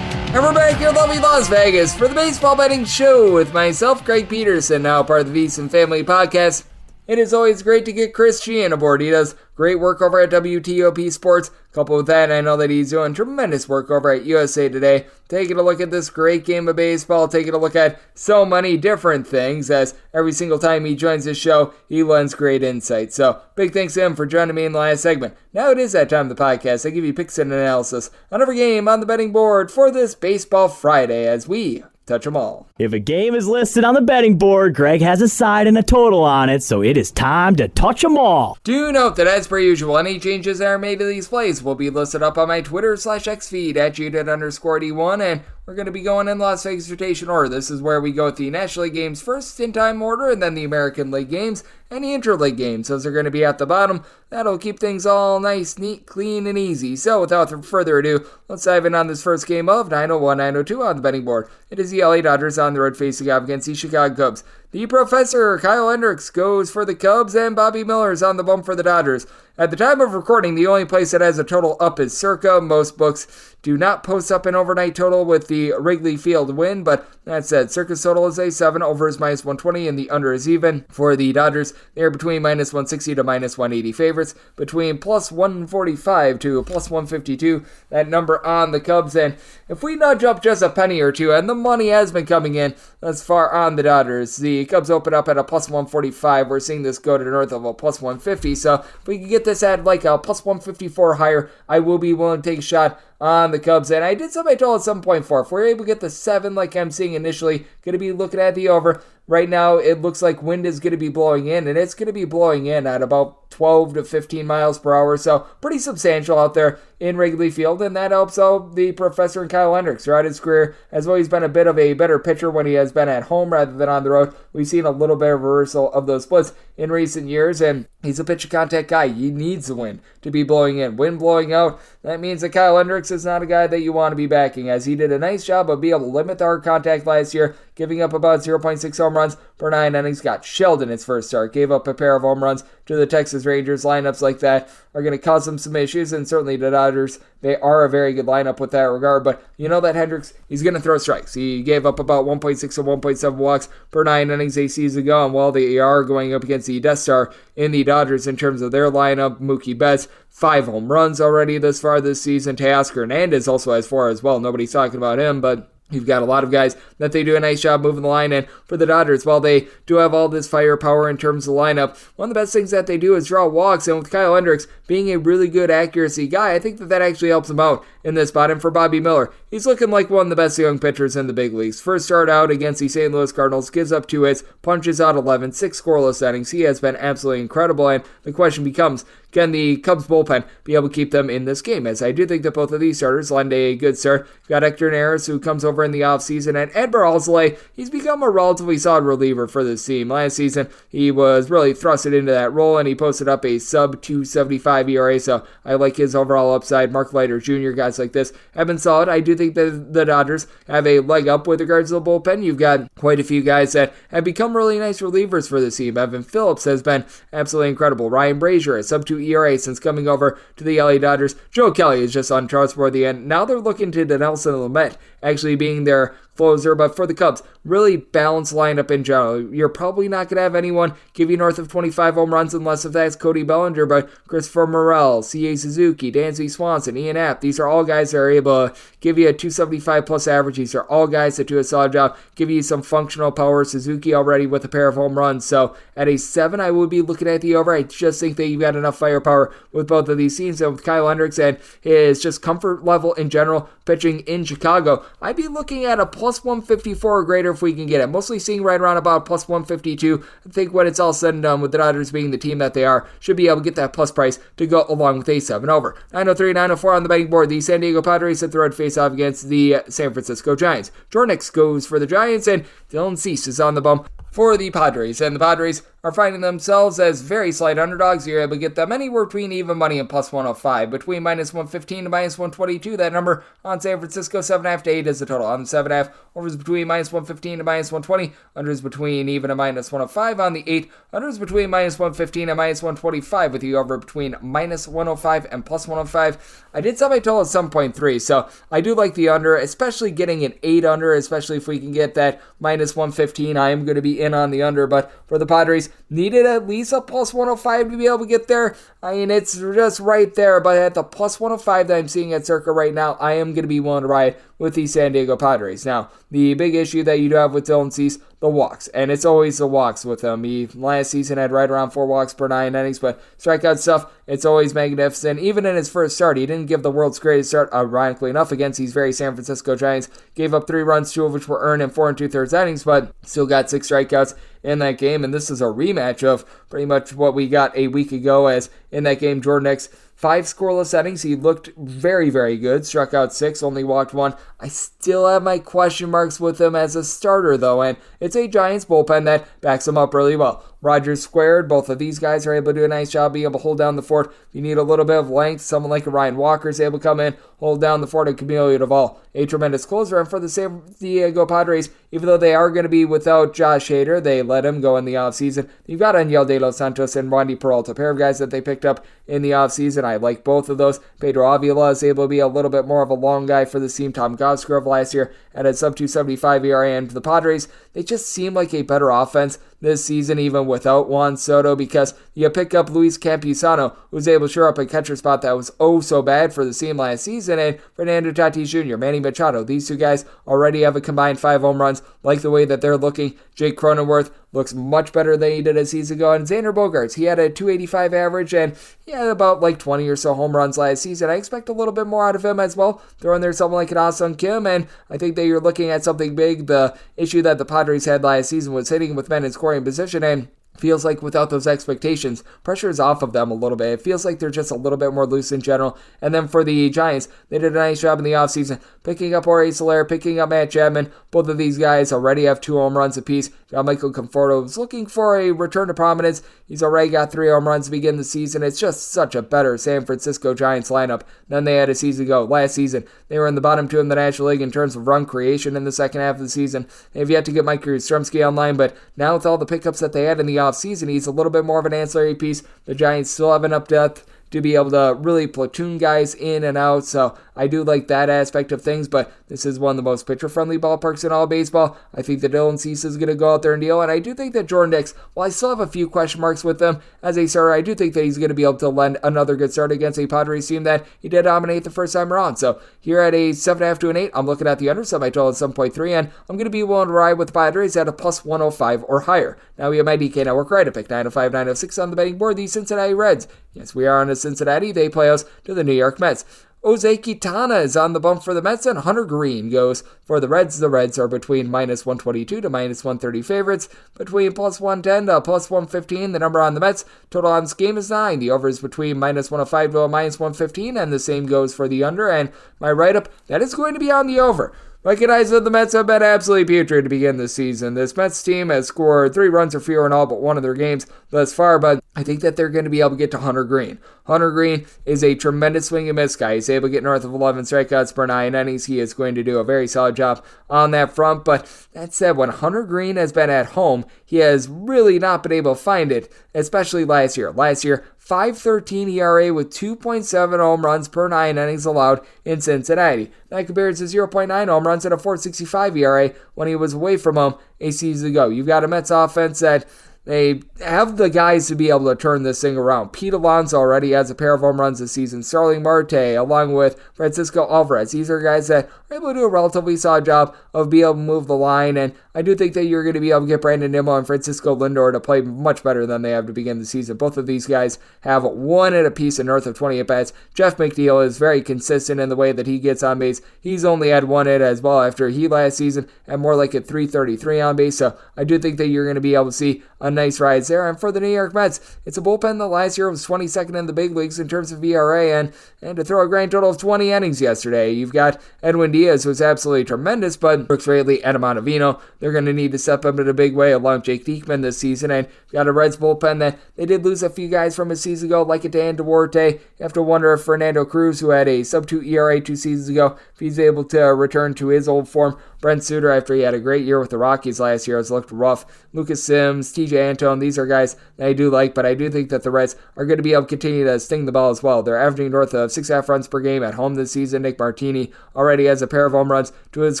And we're back here in lovely Las Vegas for the Baseball Betting Show with myself, Greg Peterson, now part of the VSiN Family Podcast. It is always great to get Chris Cichon aboard. He does great work over at WTOP Sports. Coupled with that, I know that he's doing tremendous work over at USA Today, taking a look at this great game of baseball, taking a look at so many different things, as every single time he joins the show, he lends great insight. So, big thanks to him for joining me in the last segment. Now it is that time of the podcast. I give you picks and analysis on every game on the betting board for this Baseball Friday as we touch them all. If a game is listed on the betting board, Greg has a side and a total on it, so it is time to touch them all. Do note that as per usual, any changes that are made to these plays will be listed up on my Twitter/X feed at @Unit_D1, and we're going to be going in Las Vegas rotation order. This is where we go with the National League games first in time order, and then the American League games and the Interleague games. Those are going to be at the bottom. That'll keep things all nice, neat, clean, and easy. So without further ado, let's dive in on this first game of 901-902 on the betting board. It is the LA Dodgers on the road facing off against the Chicago Cubs. The Professor, Kyle Hendricks, goes for the Cubs, and Bobby Miller's on the bump for the Dodgers. At the time of recording, the only place that has a total up is Circa. Most books do not post up an overnight total with the Wrigley Field win, but that said, Circa's total is a 7, over is minus 120, and the under is even. For the Dodgers, they are between minus 160 to minus 180 favorites, between plus 145 to plus 152, that number on the Cubs. And if we nudge up just a penny or two, and the money has been coming in thus far on the Dodgers, the Cubs open up at a plus 145. We're seeing this go to north of a plus 150, so if we can get this at like a plus 154 higher, I will be willing to take a shot on the Cubs. And I did something I told at 7.4. If we're able to get the 7 like I'm seeing initially, going to be looking at the over. Right now, it looks like wind is going to be blowing in, and it's going to be blowing in at about 12 to 15 miles per hour, so pretty substantial out there in Wrigley Field, and that helps out the professor and Kyle Hendricks. Throughout his career, has always been a bit of a better pitcher when he has been at home rather than on the road. We've seen a little bit of reversal of those splits in recent years, and he's a pitch contact guy. He needs the wind to be blowing in. Wind blowing out, that means that Kyle Hendricks is not a guy that you want to be backing, as he did a nice job of being able to limit the hard contact last year, giving up about 0.6 home runs per 9 innings. Got shelled in his first start, gave up a pair of home runs to the Texas Rangers. Lineups like that are going to cause them some issues, and certainly the Dodgers, they are a very good lineup with that regard, but you know that Hendricks, he's going to throw strikes. He gave up about 1.6 to 1.7 walks per 9 innings a season ago, and while they are going up against the Death Star in the Dodgers in terms of their lineup, Mookie Betts, 5 home runs already thus far this season. Teoscar Hernandez also has 4 as well. Nobody's talking about him, but you've got a lot of guys that they do a nice job moving the line, and for the Dodgers, while they do have all this firepower in terms of the lineup, one of the best things that they do is draw walks, and with Kyle Hendricks being a really good accuracy guy, I think that actually helps him out in this spot. And for Bobby Miller, he's looking like one of the best young pitchers in the big leagues. First start out against the St. Louis Cardinals, gives up 2 hits, punches out 11, 6 scoreless innings. He has been absolutely incredible, and the question becomes, can the Cubs bullpen be able to keep them in this game? As I do think that both of these starters lend a good start. You've got Hector Neris, who comes over in the offseason, and Edgar Alzolay, he's become a relatively solid reliever for this team. Last season, he was really thrusted into that role, and he posted up a sub-275 ERA, so I like his overall upside. Mark Leiter Jr., guys like this have been solid. I do think that the Dodgers have a leg up with regards to the bullpen. You've got quite a few guys that have become really nice relievers for this team. Evan Phillips has been absolutely incredible. Ryan Brazier, a sub-2 ERA since coming over to the LA Dodgers. Joe Kelly is just untrustworthy, and now they're looking to Dinelson Lamet actually being their closer, but for the Cubs, really balanced lineup in general. You're probably not going to have anyone give you north of 25 home runs unless if that's Cody Bellinger, but Christopher Morel, C.A. Suzuki, Dansby Swanson, Ian Happ, these are all guys that are able to give you a 275 plus average. These are all guys that do a solid job, give you some functional power. Suzuki already with a pair of home runs, so at a 7, I would be looking at the over. I just think that you've got enough firepower with both of these teams, and with Kyle Hendricks and his just comfort level in general pitching in Chicago, I'd be looking at a plus 154 or greater if we can get it. Mostly seeing right around about plus 152. I think when it's all said and done, with the Dodgers being the team that they are, should be able to get that plus price to go along with a 7 over. 903, 904 on the betting board. The San Diego Padres hit the road face off against the San Francisco Giants. Jordan Hicks goes for the Giants, and Dylan Cease is on the bump for the Padres, and the Padres are finding themselves as very slight underdogs. You're able to get them anywhere between even money and plus 105, between minus 115 to minus 122. That number on San Francisco, 7.5 to 8 is the total. On the 7.5, overs between minus 115 to minus 120, unders between even and minus 105. On the 8, unders between minus 115 and minus 125, with the over between minus 105 and plus 105. I did set my total at 7.3, so I do like the under, especially getting an 8 under, especially if we can get that minus 115. I am going to be in on the under, but for the Padres, needed at least a plus 105 to be able to get there. I mean, it's just right there, but at the plus 105 that I'm seeing at Circa right now, I am going to be willing to ride with the San Diego Padres. Now, the big issue that you do have with Dylan Cease, the walks, and it's always the walks with him. He last season had right around 4 walks per 9 innings, but strikeout stuff, it's always magnificent. Even in his first start, he didn't give the world's greatest start, ironically enough, against these very San Francisco Giants. Gave up 3 runs, 2 of which were earned in 4 2/3 innings, but still got 6 strikeouts in that game, and this is a rematch of pretty much what we got a week ago, as in that game, Jordan Hicks, 5 scoreless innings. He looked very, very good. Struck out 6, only walked 1. I still have my question marks with him as a starter, though, and it's a Giants bullpen that backs him up really well. Rogers squared. Both of these guys are able to do a nice job being able to hold down the fort. If you need a little bit of length, someone like a Ryan Walker is able to come in, hold down the fort, and Camilo Duvall, a tremendous closer. And for the San Diego Padres, even though they are going to be without Josh Hader, they let him go in the offseason. You've got Angel De Los Santos and Randy Peralta, a pair of guys that they picked up in the offseason. I like both of those. Pedro Avila is able to be a little bit more of a long guy for the team. Tom Cosgrove last year at a sub-275 ERA, and the Padres, they just seem like a better offense this season, even without Juan Soto, because you pick up Luis Campusano, who's able to shore up a catcher spot that was oh so bad for the team last season, and Fernando Tatis Jr., Manny Machado. These two guys already have a combined 5 home runs. Like the way that they're looking. Jake Cronenworth, looks much better than he did a season ago. And Xander Bogaerts, he had a 285 average, and he had about like 20 or so home runs last season. I expect a little bit more out of him as well. Throw in there someone like an Ah-Sung Kim, and I think that you're looking at something big. The issue that the Padres had last season was hitting with men in scoring position, and feels like without those expectations, pressure is off of them a little bit. It feels like they're just a little bit more loose in general. And then for the Giants, they did a nice job in the offseason, picking up Jorge Soler, picking up Matt Chapman. Both of these guys already have 2 home runs apiece. Michael Conforto is looking for a return to prominence. He's already got 3 home runs to begin the season. It's just such a better San Francisco Giants lineup than they had a season ago. Last season, they were in the bottom 2 in the National League in terms of run creation in the second half of the season. They have yet to get Mike Yastrzemski online, but now with all the pickups that they had in the offseason, he's a little bit more of an ancillary piece. The Giants still have enough depth to be able to really platoon guys in and out, so I do like that aspect of things, but this is one of the most pitcher-friendly ballparks in all baseball. I think that Dylan Cease is going to go out there and deal, and I do think that Jordan Hicks, while I still have a few question marks with him as a starter, I do think that he's going to be able to lend another good start against a Padres team that he did dominate the first time around. So here at a 7.5 to an 8, I'm looking at the under, so my total is 7.3, and I'm going to be willing to ride with the Padres at a plus 105 or higher. Now we have my DK Network right to pick 905, 906 on the betting board, the Cincinnati Reds. Yes, we are on to Cincinnati. They play us to the New York Mets. Jose Quintana is on the bump for the Mets, and Hunter Green goes for the Reds. The Reds are between minus 122 to minus 130 favorites, between plus 110 to plus 115. The number on the Mets, total on this game is 9. The over is between minus 105 to minus 115, and the same goes for the under. And my write-up, that is going to be on the over. Recognize that the Mets have been absolutely putrid to begin this season. This Mets team has scored 3 runs or fewer in all but one of their games thus far, but I think that they're going to be able to get to Hunter Green. Hunter Green is a tremendous swing and miss guy. He's able to get north of 11 strikeouts per 9 innings. He is going to do a very solid job on that front, but that said, when Hunter Green has been at home, he has really not been able to find it, especially last year. Last year, 5.13 ERA with 2.7 home runs per 9 innings allowed in Cincinnati. That compares to 0.9 home runs and a 4.65 ERA when he was away from home a season ago. You've got a Mets offense that they have the guys to be able to turn this thing around. Pete Alonso already has a pair of home runs this season. Starling Marte, along with Francisco Alvarez. These are guys that are able to do a relatively solid job of being able to move the line. And I do think that you're going to be able to get Brandon Nimmo and Francisco Lindor to play much better than they have to begin the season. Both of these guys have 1 at a piece and north of 20 at-bats. Jeff McNeil is very consistent in the way that he gets on base. He's only had 1 hit as well after he last season had more like a 333 on base. So I do think that you're going to be able to see a nice rise there. And for the New York Mets, it's a bullpen that last year was 22nd in the big leagues in terms of ERA, and to throw a grand total of 20 innings yesterday. You've got Edwin Diaz, who's absolutely tremendous, but Brooks Raley and Montivino, they're going to need to step up in a big way along Jake Diekman this season. And you've got a Reds bullpen that they did lose a few guys from a season ago, like a Dan Duarte. You have to wonder if Fernando Cruz, who had a sub-2 ERA 2 seasons ago, if he's able to return to his old form. Brent Suter, after he had a great year with the Rockies last year, has looked rough. Lucas Sims, TJ Antone, these are guys that I do like, but I do think that the Reds are going to be able to continue to sting the ball as well. They're averaging north of 6.5 runs per game at home this season. Nick Martini already has a pair of home runs to his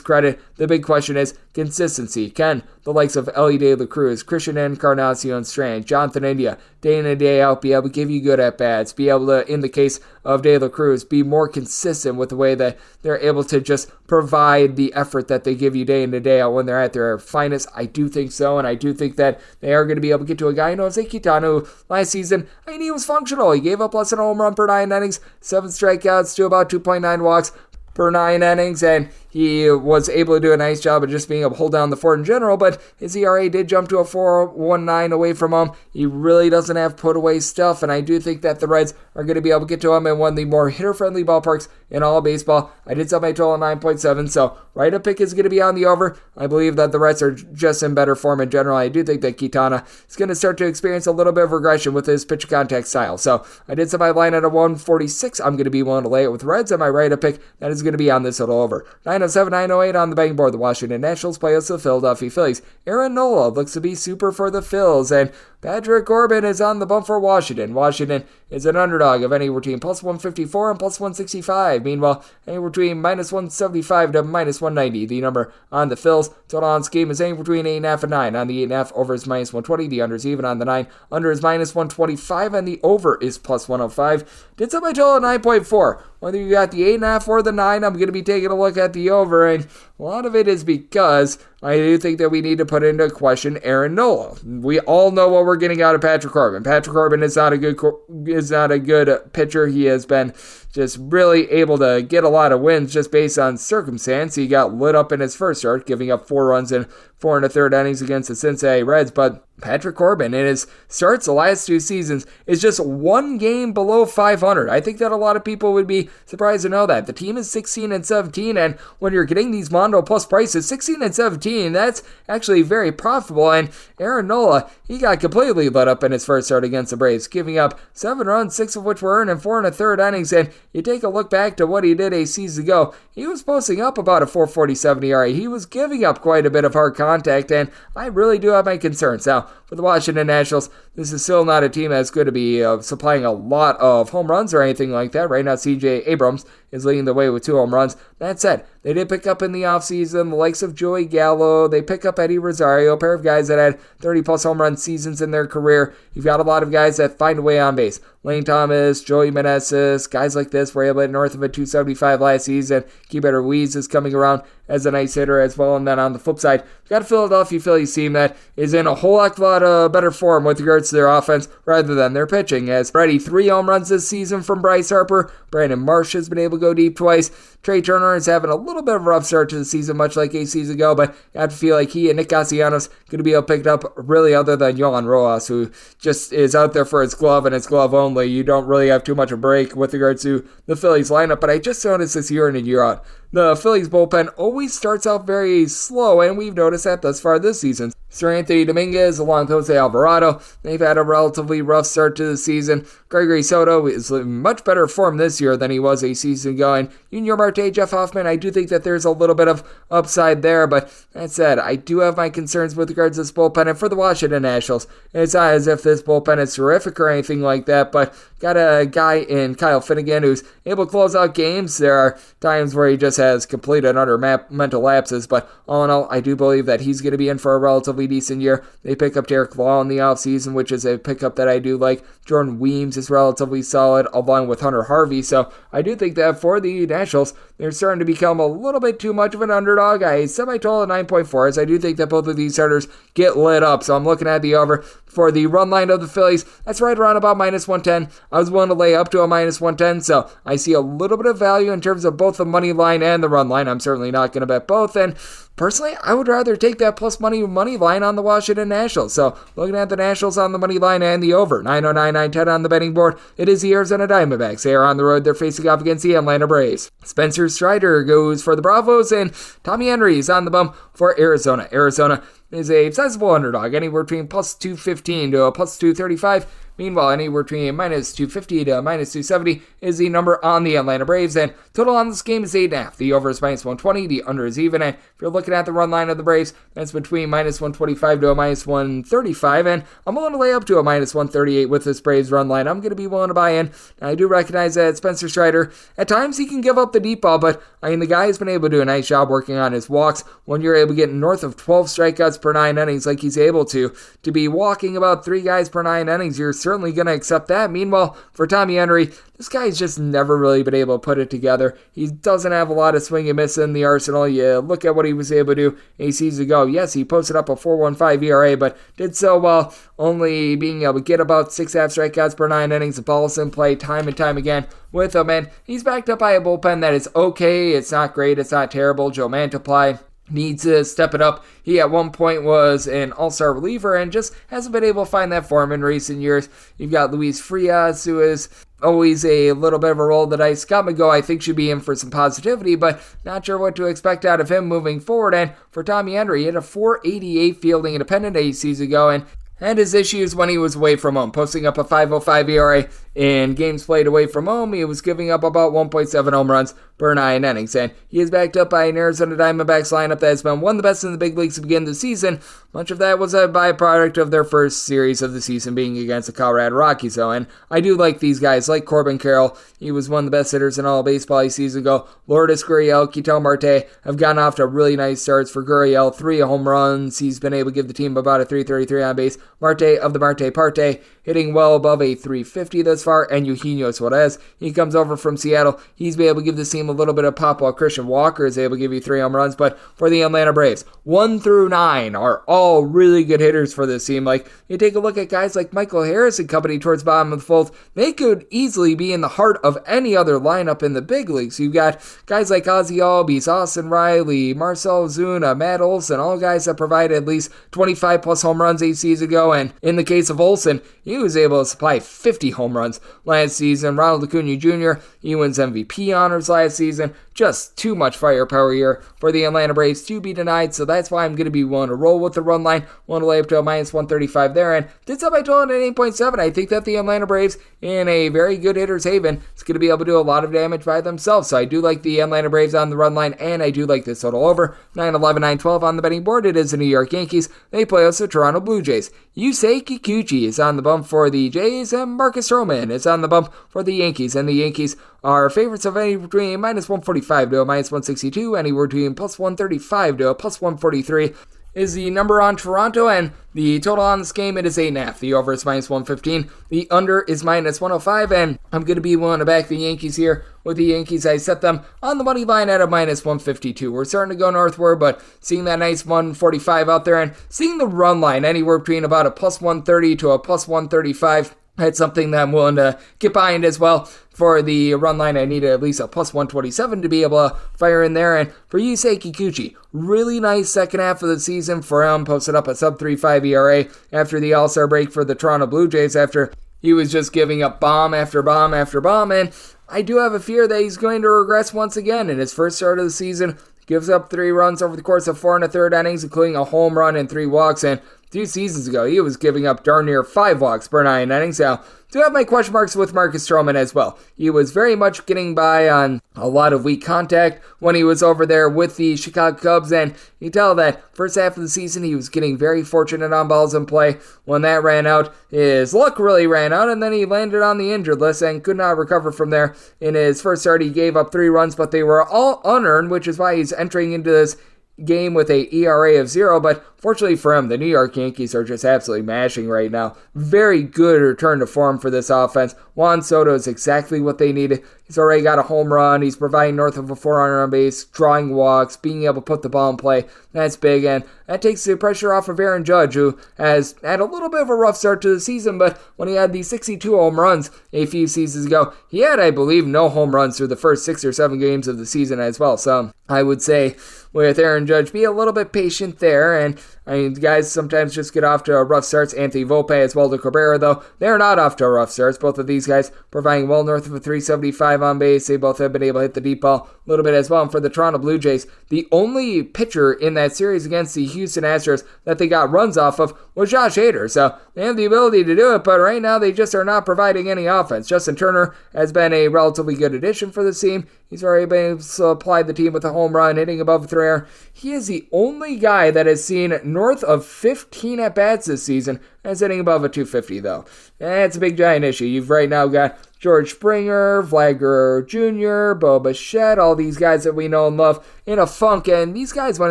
credit. The big question is consistency. Can the likes of Ellie De La Cruz, Christian Encarnacion Strand, Jonathan India, day in and day out, be able to give you good at-bats, be able to, in the case of De La Cruz, be more consistent with the way that they're able to just provide the effort that they give you day in and day out when they're at their finest? I do think so, and I do think that they are going to be able to get to a guy, Jose Quintana, who last season, I mean, he was functional. He gave up less than a home run per 9 innings, 7 strikeouts to about 2.9 walks per 9 innings, and he was able to do a nice job of just being able to hold down the fort in general, but his ERA did jump to a 4.19 away from him. He really doesn't have put-away stuff, and I do think that the Reds are going to be able to get to him in one of the more hitter-friendly ballparks in all of baseball. I did set my total at 9.7, so right-up pick is going to be on the over. I believe that the Reds are just in better form in general. I do think that Quintana is going to start to experience a little bit of regression with his pitch contact style, so I did set my line at a 146. I'm going to be willing to lay it with Reds, and my right-up pick, that is going to be on this total over. 907, 908 on the betting board. The Washington Nationals play us the Philadelphia Phillies. Aaron Nola looks to be super for the Phils, and Patrick Corbin is on the bump for Washington. Washington is an underdog of anywhere between plus 154 and plus 165. Meanwhile, anywhere between minus 175 to minus 190. The number on the Phils. Total on this game is anywhere between 8.5 and 9. On the 8.5, over is minus 120. The under is even on the 9. Under is minus 125, and the over is plus 105. Did set my total at 9.4. Whether you got the 8.5 or the 9, I'm going to be taking a look at the over, and a lot of it is because I do think that we need to put into question Aaron Nola. We all know what we're getting out of Patrick Corbin. Patrick Corbin is not a good pitcher. He has been just really able to get a lot of wins just based on circumstance. He got lit up in his first start, giving up 4 runs in 4 1/3 innings against the Cincinnati Reds, but Patrick Corbin in his starts the last 2 seasons is just 1 game below 500. I think that a lot of people would be surprised to know that. The team is 16-17, and when you're getting these Mondo Plus prices, 16-17, that's actually very profitable. And Aaron Nola, he got completely lit up in his first start against the Braves, giving up 7 runs, 6 of which were earned in 4 1/3 innings. And you take a look back to what he did a season ago, he was posting up about a 4.47 ERA. He was giving up quite a bit of hard contact, and I really do have my concerns. Now, for the Washington Nationals, this is still not a team that's going to be supplying a lot of home runs or anything like that. Right now, C.J. Abrams is leading the way with 2 home runs. That said, they did pick up in the offseason the likes of Joey Gallo. They pick up Eddie Rosario, a pair of guys that had 30-plus home run seasons in their career. You've got a lot of guys that find a way on base. Lane Thomas, Joey Meneses, guys like this were able to hit north of a 275 last season. Keibert Ruiz is coming around as a nice hitter as well. And then on the flip side, you've got a Philadelphia Phillies team that is in a whole heck of a lot of better form with regards to their offense rather than their pitching. As already 3 home runs this season from Bryce Harper. Brandon Marsh has been able to go deep twice. Trey Turner is having a little bit of a rough start to the season, much like a season ago, but I have to feel like he and Nick Castellanos going to be able to pick it up really other than Yohan Rojas, who just is out there for his glove and his glove only. You don't really have too much of a break with regards to the Phillies lineup, but I just noticed this year in and year out. The Phillies bullpen always starts out very slow, and we've noticed that thus far this season. Sir Anthony Dominguez along with Jose Alvarado, they've had a relatively rough start to the season. Gregory Soto is in much better form this year than he was a season ago, and Junior Marte, Jeff Hoffman, I do think that there's a little bit of upside there, but that said, I do have my concerns with regards to this bullpen, and for the Washington Nationals, it's not as if this bullpen is terrific or anything like that, but got a guy in Kyle Finnegan who's able to close out games. There are times where he just has complete and utter mental lapses, but all in all, I do believe that he's going to be in for a relatively decent year. They pick up Derek Law in the offseason, which is a pickup that I do like. Jordan Weems is relatively solid, along with Hunter Harvey, so I do think that for the Nationals, they're starting to become a little bit too much of an underdog. I said my total at 9.4, as I do think that both of these starters get lit up, so I'm looking at the over. For the run line of the Phillies, that's right around about minus 110. I was willing to lay up to a minus 110, so I see a little bit of value in terms of both the money line and the run line. I'm certainly not going to bet both, and personally, I would rather take that plus money line on the Washington Nationals. So, looking at the Nationals on the money line and the over, 909, 910 on the betting board, it is the Arizona Diamondbacks. They are on the road. They're facing off against the Atlanta Braves. Spencer Strider goes for the Bravos, and Tommy Henry is on the bump for Arizona. Arizona is a sizable underdog, anywhere between plus 215 to a plus 235. Meanwhile, anywhere between minus 250 to minus 270 is the number on the Atlanta Braves, and total on this game is 8.5. The over is minus 120, the under is even, and if you're looking at the run line of the Braves, that's between minus 125 to a minus 135, and I'm willing to lay up to a minus 138 with this Braves run line. I'm going to be willing to buy in. Now, I do recognize that Spencer Strider, at times he can give up the deep ball, but I mean, the guy has been able to do a nice job working on his walks. When you're able to get north of 12 strikeouts per 9 innings like he's able to be walking about 3 guys per 9 innings, you're certainly going to accept that. Meanwhile, for Tommy Henry, this guy's just never really been able to put it together. He doesn't have a lot of swing and miss in the arsenal. You look at what he was able to do a season ago. Yes, he posted up a 4.15 ERA, but did so while only being able to get about 6.5 strikeouts per 9 innings. The ball's in play time and time again with him, and he's backed up by a bullpen that is okay. It's not great. It's not terrible. Joe Mantiply needs to step it up. He at one point was an all-star reliever and just hasn't been able to find that form in recent years. You've got Luis Frias, who is always a little bit of a roll of the dice. Scott McGough, I think, should be in for some positivity, but not sure what to expect out of him moving forward. And for Tommy Henry, he had a 4.88 fielding independent a season ago, and had his issues when he was away from home, posting up a 5.05 ERA in games played away from home. He was giving up about 1.7 home runs per 9 innings, and he is backed up by an Arizona Diamondbacks lineup that has been one of the best in the big leagues to begin the season. Much of that was a byproduct of their first series of the season being against the Colorado Rockies, though, and I do like these guys, like Corbin Carroll. He was one of the best hitters in all of baseball a season ago. Lourdes Gurriel, Ketel Marte have gotten off to really nice starts. For Gurriel, 3 home runs. He's been able to give the team about a 333 on base. Marte of the Marte Parte, hitting well above a 350 thus far, and Eugenio Suarez, he comes over from Seattle. He's been able to give this team a little bit of pop while Christian Walker is able to give you 3 home runs. But for the Atlanta Braves, 1 through 9 are all really good hitters for this team. Like, you take a look at guys like Michael Harris and company towards the bottom of the fold, they could easily be in the heart of any other lineup in the big leagues. You've got guys like Ozzie Albies, Austin Riley, Marcell Ozuna, Matt Olson, all guys that provided at least 25 plus home runs 8 seasons ago. And in the case of Olson, he was able to supply 50 home runs last season. Ronald Acuna Jr., he wins MVP honors last season. Just too much firepower here for the Atlanta Braves to be denied, so that's why I'm going to be willing to roll with the run line. Want to lay up to a minus 135 there, and did so by total at 8.7. I think that the Atlanta Braves, in a very good hitter's haven, is going to be able to do a lot of damage by themselves. So I do like the Atlanta Braves on the run line, and I do like this total over 9-11, 9-12 on the betting board. It is the New York Yankees. They play us the Toronto Blue Jays. Yusei Kikuchi is on the bump for the Jays, and Marcus Stroman is on the bump for the Yankees. And the Yankees are favorites of anywhere between minus 145 to a minus 162, anywhere between plus 135 to a plus 143 is the number on Toronto, and the total on this game, it is 8.5. The over is minus 115. The under is minus 105, and I'm going to be willing to back the Yankees here. With the Yankees, I set them on the money line at a minus 152. We're starting to go northward, but seeing that nice 145 out there and seeing the run line anywhere between about a plus 130 to a plus 135, that's something that I'm willing to get behind as well. For the run line, I needed at least a plus 127 to be able to fire in there. And for Yusei Kikuchi, really nice second half of the season for him. Posted up a sub-3.5 ERA after the All-Star break for the Toronto Blue Jays after he was just giving up bomb after bomb after bomb. And I do have a fear that he's going to regress once again in his first start of the season. Gives up 3 runs over the course of 4 1/3 innings, including a home run and 3 walks. And 2 seasons ago, he was giving up darn near 5 walks per 9 innings. Now, do have my question marks with Marcus Stroman as well. He was very much getting by on a lot of weak contact when he was over there with the Chicago Cubs, and you tell that first half of the season he was getting very fortunate on balls in play. When that ran out, his luck really ran out, and then he landed on the injured list and could not recover from there. In his first start, he gave up 3 runs, but they were all unearned, which is why he's entering into this game with a ERA of 0, but fortunately for him, the New York Yankees are just absolutely mashing right now. Very good return to form for this offense. Juan Soto is exactly what they needed. He's already got a home run. He's providing north of a 400 on base, drawing walks, being able to put the ball in play. That's big, and that takes the pressure off of Aaron Judge, who has had a little bit of a rough start to the season, but when he had the 62 home runs a few seasons ago, he had, I believe, no home runs through the first 6 or 7 games of the season as well. So I would say with Aaron Judge, be a little bit patient there, and I mean, guys sometimes just get off to rough starts. Anthony Volpe as well as Cabrera, though, they're not off to rough starts. Both of these guys providing well north of a 375 on base. They both have been able to hit the deep ball a little bit as well. And for the Toronto Blue Jays, the only pitcher in that series against the Houston Astros that they got runs off of was Josh Hader. So they have the ability to do it, but right now they just are not providing any offense. Justin Turner has been a relatively good addition for the team. He's already been able to supply the team with a home run, hitting above 300. He is the only guy that has seen north of 15 at-bats this season as hitting above a 250, though. That's a big, giant issue. You've right now got George Springer, Vlad Guerrero Jr., Bo Bichette, all these guys that we know and love in a funk, and these guys, when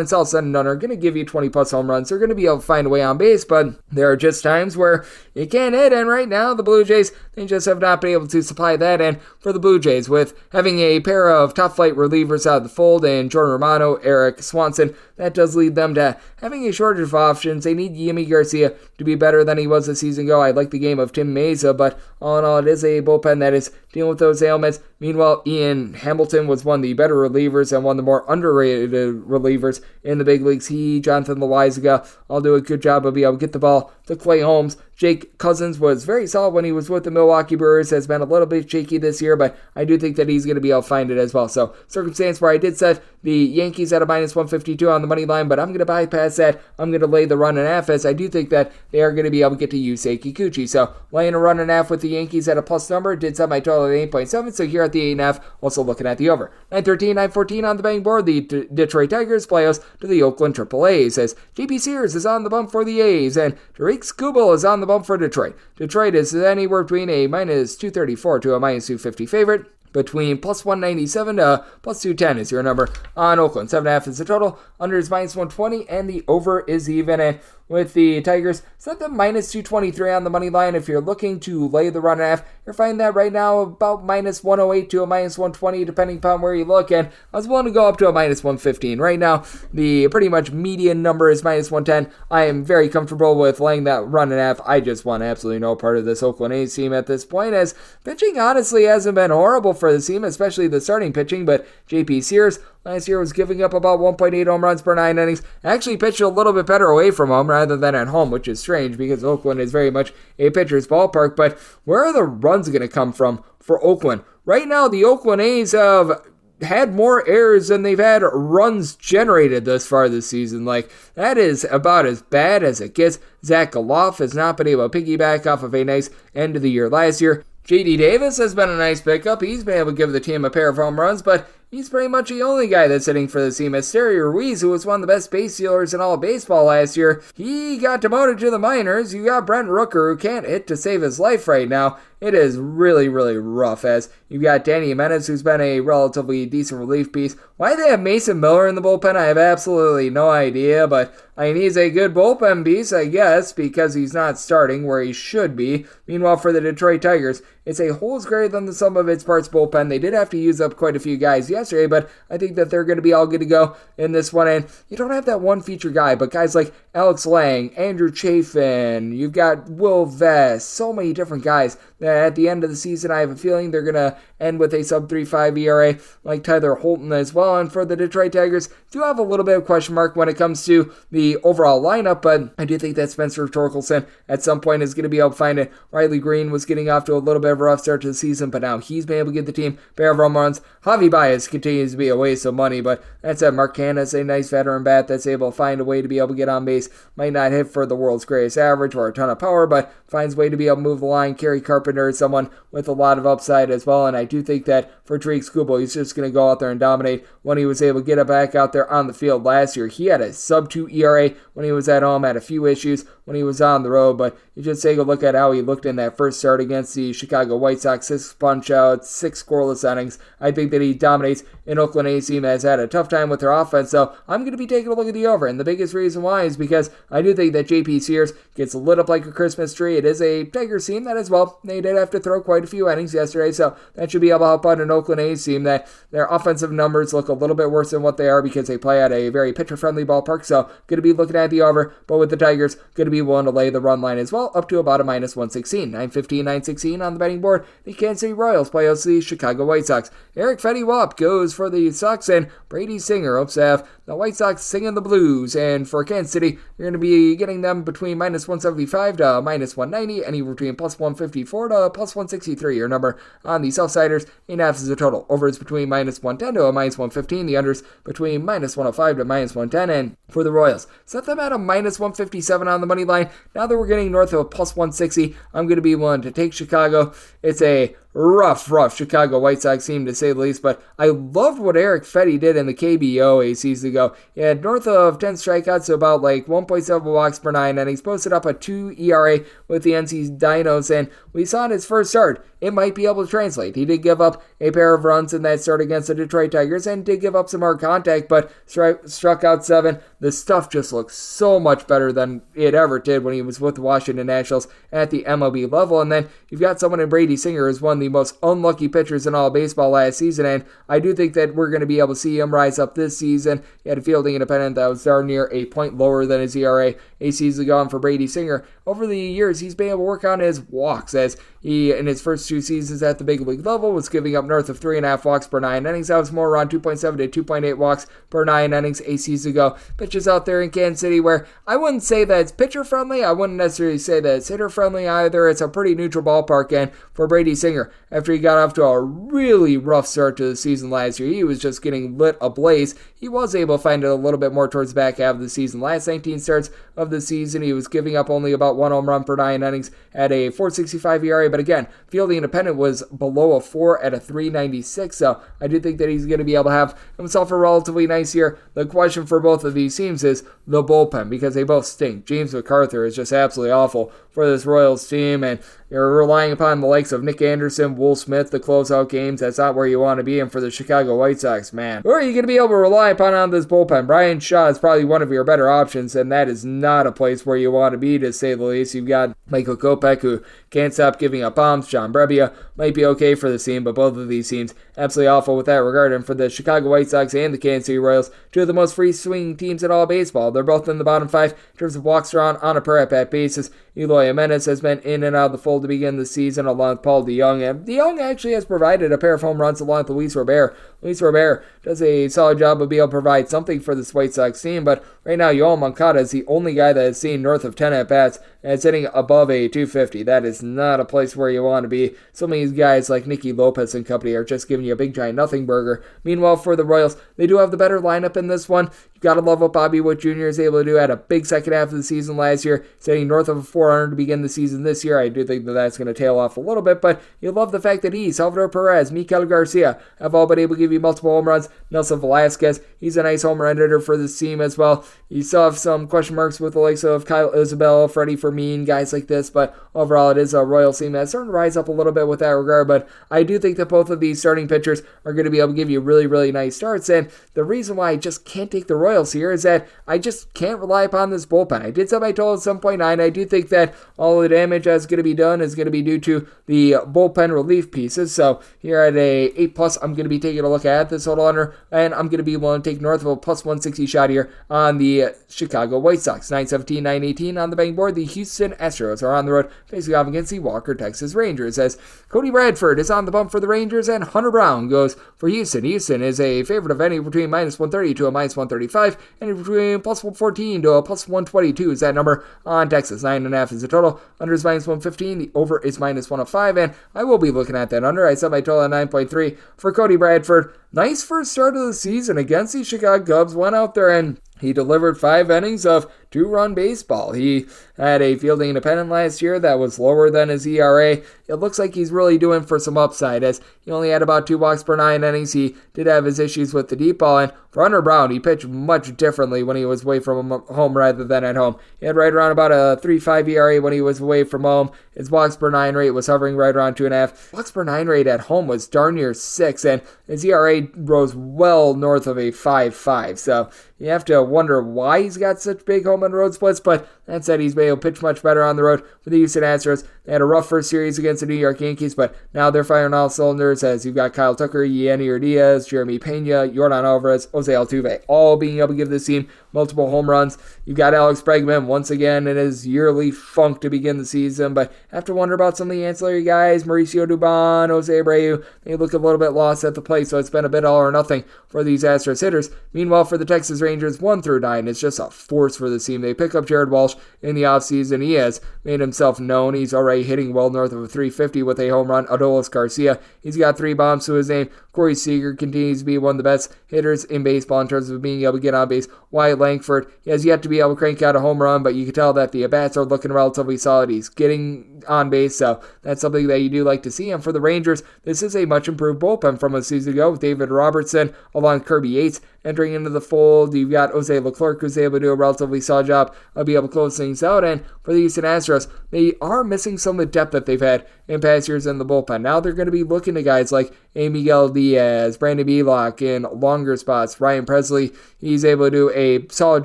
it's all said and done, are going to give you 20-plus home runs. They're going to be able to find a way on base, but there are just times where you can't hit, and right now, the Blue Jays, they just have not been able to supply that, and for the Blue Jays, with having a pair of top-flight relievers out of the fold, and Jordan Romano, Eric Swanson, that does lead them to having a shortage of options. They need Yimi Garcia to be better than he was a season ago. I like the game of Tim Meza, but all in all, it is a bullpen that is dealing with those ailments. Meanwhile, Ian Hamilton was one of the better relievers and one of the more underrated relievers in the big leagues. He, Jonathan Loaizaga, all do a good job of being able to get the ball to Clay Holmes. Jake Cousins was very solid when he was with the Milwaukee Brewers, has been a little bit shaky this year, but I do think that he's going to be able to find it as well. So, circumstance where I did set the Yankees at a minus 152 on the money line, but I'm going to bypass that. I'm going to lay the run and a half, as I do think that they are going to be able to get to Yusei Kikuchi. So, laying a run and a half with the Yankees at a plus number, did set my total at 8.7, so here at the 8.5, also looking at the over. 913, 914 on the betting board, the Detroit Tigers play us to the Oakland AAAs, as JP Sears is on the bump for the A's, and Tariq Skubal is on the bump for Detroit. Detroit is anywhere between a minus 234 to a minus 250 favorite. Between plus 197 to plus 210 is your number on Oakland. 7.5 is the total. Under is minus 120, and the over is even. And with the Tigers. Set them minus 223 on the money line. If you're looking to lay the 1.5, you're finding that right now about minus 108 to a minus 120, depending upon where you look. And I was willing to go up to a minus 115. Right now, the pretty much median number is minus 110. I am very comfortable with laying that 1.5. I just want absolutely no part of this Oakland A's team at this point, as pitching honestly hasn't been horrible for the team, especially the starting pitching, but JP Sears last year was giving up about 1.8 home runs per 9 innings. Actually pitched a little bit better away from home rather than at home, which is strange because Oakland is very much a pitcher's ballpark. But where are the runs going to come from for Oakland? Right now, the Oakland A's have had more errors than they've had runs generated thus far this season. Like, that is about as bad as it gets. Zach Galoff has not been able to piggyback off of a nice end of the year last year. J.D. Davis has been a nice pickup. He's been able to give the team a pair of home runs, but he's pretty much the only guy that's hitting for the team. Esteury Ruiz, who was one of the best base stealers in all of baseball last year, he got demoted to the minors. You got Brent Rooker, who can't hit to save his life right now. It is really, really rough, as you've got Danny Jimenez, who's been a relatively decent relief piece. Why they have Mason Miller in the bullpen, I have absolutely no idea, but I mean, he's a good bullpen piece, I guess, because he's not starting where he should be. Meanwhile, for the Detroit Tigers, it's a whole greater than the sum of its parts bullpen. They did have to use up quite a few guys yesterday, but I think that they're going to be all good to go in this one. And you don't have that one feature guy, but guys like Alex Lang, Andrew Chafin, you've got Will Vest, so many different guys that at the end of the season, I have a feeling they're going to end with a sub-3.5 ERA, like Tyler Holton as well. And for the Detroit Tigers, do have a little bit of question mark when it comes to the overall lineup, but I do think that Spencer Torkelson at some point is going to be able to find it. Riley Green was getting off to a little bit of a rough start to the season, but now he's been able to get the team a pair of home runs. Javi Baez continues to be a waste of money, but that said, Mark Canha's a nice veteran bat that's able to find a way to be able to get on base. Might not hit for the world's greatest average or a ton of power, but finds a way to be able to move the line. Kerry Carpenter is someone with a lot of upside as well, and I do think that for Tariq Skubal, he's just going to go out there and dominate. When he was able to get it back out there on the field last year, he had a sub-2 ERA when he was at home, had a few issues when he was on the road, but you just take a look at how he looked in that first start against the Chicago White Sox. 6 punch-outs, 6 scoreless innings. I think that he dominates an Oakland A's team that has had a tough time with their offense, so I'm going to be taking a look at the over, and the biggest reason why is because I do think that JP Sears gets lit up like a Christmas tree. It is a Tigers team that as well, they did have to throw quite a few innings yesterday, so that should be able to help out an Oakland A's team that their offensive numbers look a little bit worse than what they are because they play at a very pitcher-friendly ballpark, so going to be looking at the over, but with the Tigers, going to be willing to lay the run line as well, up to about a minus 116. 9:15, 9:16 on the betting board. The Kansas City Royals play host the Chicago White Sox. Eric Fetty Wap goes for the Sox, and Brady Singer hopes to have the White Sox singing the blues. And for Kansas City, you're going to be getting them between minus 175 to minus 190, anywhere between plus 154 to plus 163. Your number on the Southsiders, 8.5 is the total. Overs between minus 110 to a minus 115. The unders between minus 105 to minus 110. And for the Royals, set them at a minus 157 on the money line. Now that we're getting north of a plus 160, I'm going to be willing to take Chicago. It's a rough Chicago White Sox team, to say the least, but I loved what Eric Fetty did in the KBO a season ago. He had north of 10 strikeouts, so about like 1.7 walks per 9 innings, posted up a 2 ERA with the NC Dinos, and we saw in his first start, it might be able to translate. He did give up a pair of runs in that start against the Detroit Tigers and did give up some hard contact, but struck out 7. The stuff just looks so much better than it ever did when he was with the Washington Nationals at the MLB level. And then you've got someone in Brady Singer who's one of the most unlucky pitchers in all of baseball last season, and I do think that we're going to be able to see him rise up this season. He had a fielding independent that was darn near a point lower than his ERA a season ago, and for Brady Singer, over the years, he's been able to work on his walks, as he, in his first 2 seasons at the big league level, was giving up north of 3.5 walks per 9 innings. That was more around 2.7 to 2.8 walks per 9 innings a season ago. Pitches out there in Kansas City where I wouldn't say that it's pitcher-friendly. I wouldn't necessarily say that it's hitter-friendly either. It's a pretty neutral ballpark, and for Brady Singer, after he got off to a really rough start to the season last year, he was just getting lit ablaze. He was able to find it a little bit more towards the back half of the season. Last 19 starts of the season, he was giving up only about 1 home run per 9 innings at a 4.65 ERA, but again, fielding independent was below a 4 at a 3.96, so I do think that he's going to be able to have himself a relatively nice year. The question for both of these teams is the bullpen, because they both stink. James McArthur is just absolutely awful for this Royals team, and you're relying upon the likes of Nick Anderson, Will Smith to close out games. That's not where you want to be. And for the Chicago White Sox, man, who are you going to be able to rely upon on this bullpen? Brian Shaw is probably one of your better options, and that is not a place where you want to be, to say the least. You've got Michael Kopech, who can't stop giving up bombs. John Brebbia might be okay for the team, but both of these teams absolutely awful with that regard. And for the Chicago White Sox and the Kansas City Royals, two of the most free-swinging teams in all baseball. They're both in the bottom 5 in terms of walks drawn on a per-at-bat basis. Eloy Jimenez has been in and out of the fold to begin the season, along with Paul DeJong. And DeJong actually has provided a pair of home runs along with Luis Robert. Luis Robert does a solid job of being able to provide something for this White Sox team, but right now, Yoel Moncada is the only guy that has seen north of 10 at-bats, and it's hitting above a 250. That is not a place where you want to be. Some of these guys like Nicky Lopez and company are just giving you a big giant nothing burger. Meanwhile, for the Royals, they do have the better lineup in this one. You gotta love what Bobby Witt Jr. is able to do. Had a big second half of the season last year, setting north of 400 to begin the season this year. I do think that that's going to tail off a little bit, but you love the fact that he, Salvador Perez, Miguel Garcia have all been able to give you multiple home runs. Nelson Velasquez, he's a nice home run hitter for this team as well. You still have some question marks with the likes of Kyle Isabel, Freddie Fermin, guys like this, but overall it is a Royals team that's starting to rise up a little bit with that regard. But I do think that both of these starting pitchers are going to be able to give you really, really nice starts, and the reason why I just can't take the Royals here is that I just can't rely upon this bullpen. I did set my total at 7.9. I do think that all the damage that's going to be done is going to be due to the bullpen relief pieces. So here at a 8+, I'm going to be taking a look at this total under, and I'm going to be willing to take north of a plus 160 shot here on the Chicago White Sox. 9-17, 9-18 on the betting board. The Houston Astros are on the road facing off against the Walker Texas Rangers, as Cody Bradford is on the bump for the Rangers and Hunter Brown goes for Houston. Houston is a favorite of any between minus 130 to a minus 135, and between plus 114 to a plus 122 is that number on Texas. 9.5 is the total. Under is minus 115. The over is minus 105, and I will be looking at that under. I set my total at 9.3 for Cody Bradford. Nice first start of the season against the Chicago Cubs. Went out there and he delivered 5 innings of 2-run baseball. He had a fielding independent last year that was lower than his ERA. It looks like he's really doing for some upside, as he only had about 2 walks per 9 innings. He did have his issues with the deep ball, and for Hunter Brown, he pitched much differently when he was away from home rather than at home. He had right around about a 3.5 ERA when he was away from home. His walks per 9 rate was hovering right around 2.5. Walks per 9 rate at home was darn near 6, and his ERA rose well north of a 5.5. So you have to wonder why he's got such big home and road splits, but that said, he's been able to pitch much better on the road for the Houston Astros. They had a rough first series against the New York Yankees, but now they're firing all cylinders, as you've got Kyle Tucker, Yenier Diaz, Jeremy Pena, Yordan Alvarez, Jose Altuve, all being able to give this team multiple home runs. You've got Alex Bregman once again in his yearly funk to begin the season, but have to wonder about some of the ancillary guys. Mauricio Dubon, Jose Abreu, they look a little bit lost at the plate, so it's been a bit all or nothing for these Astros hitters. Meanwhile, for the Texas Rangers, 1 through 9, it's just a force for the team. They pick up Jared Walsh in the offseason. He has made himself known. He's already hitting well north of a 350 with a home run. Adolis Garcia, he's got 3 bombs to his name. Corey Seager continues to be one of the best hitters in baseball in terms of being able to get on base. Wyatt Langford, he has yet to be able to crank out a home run, but you can tell that the at-bats are looking relatively solid. He's getting on base, so that's something that you do like to see. And for the Rangers, this is a much improved bullpen from a season ago with David Robertson along Kirby Yates entering into the fold. You've got Jose Leclerc, who's able to do a relatively solid job of being able to close things out. And for the Houston Astros, they are missing some of the depth that they've had in past years in the bullpen. Now they're going to be looking to guys like A. Miguel Diaz, Brandon Belock in longer spots. Ryan Presley, he's able to do a solid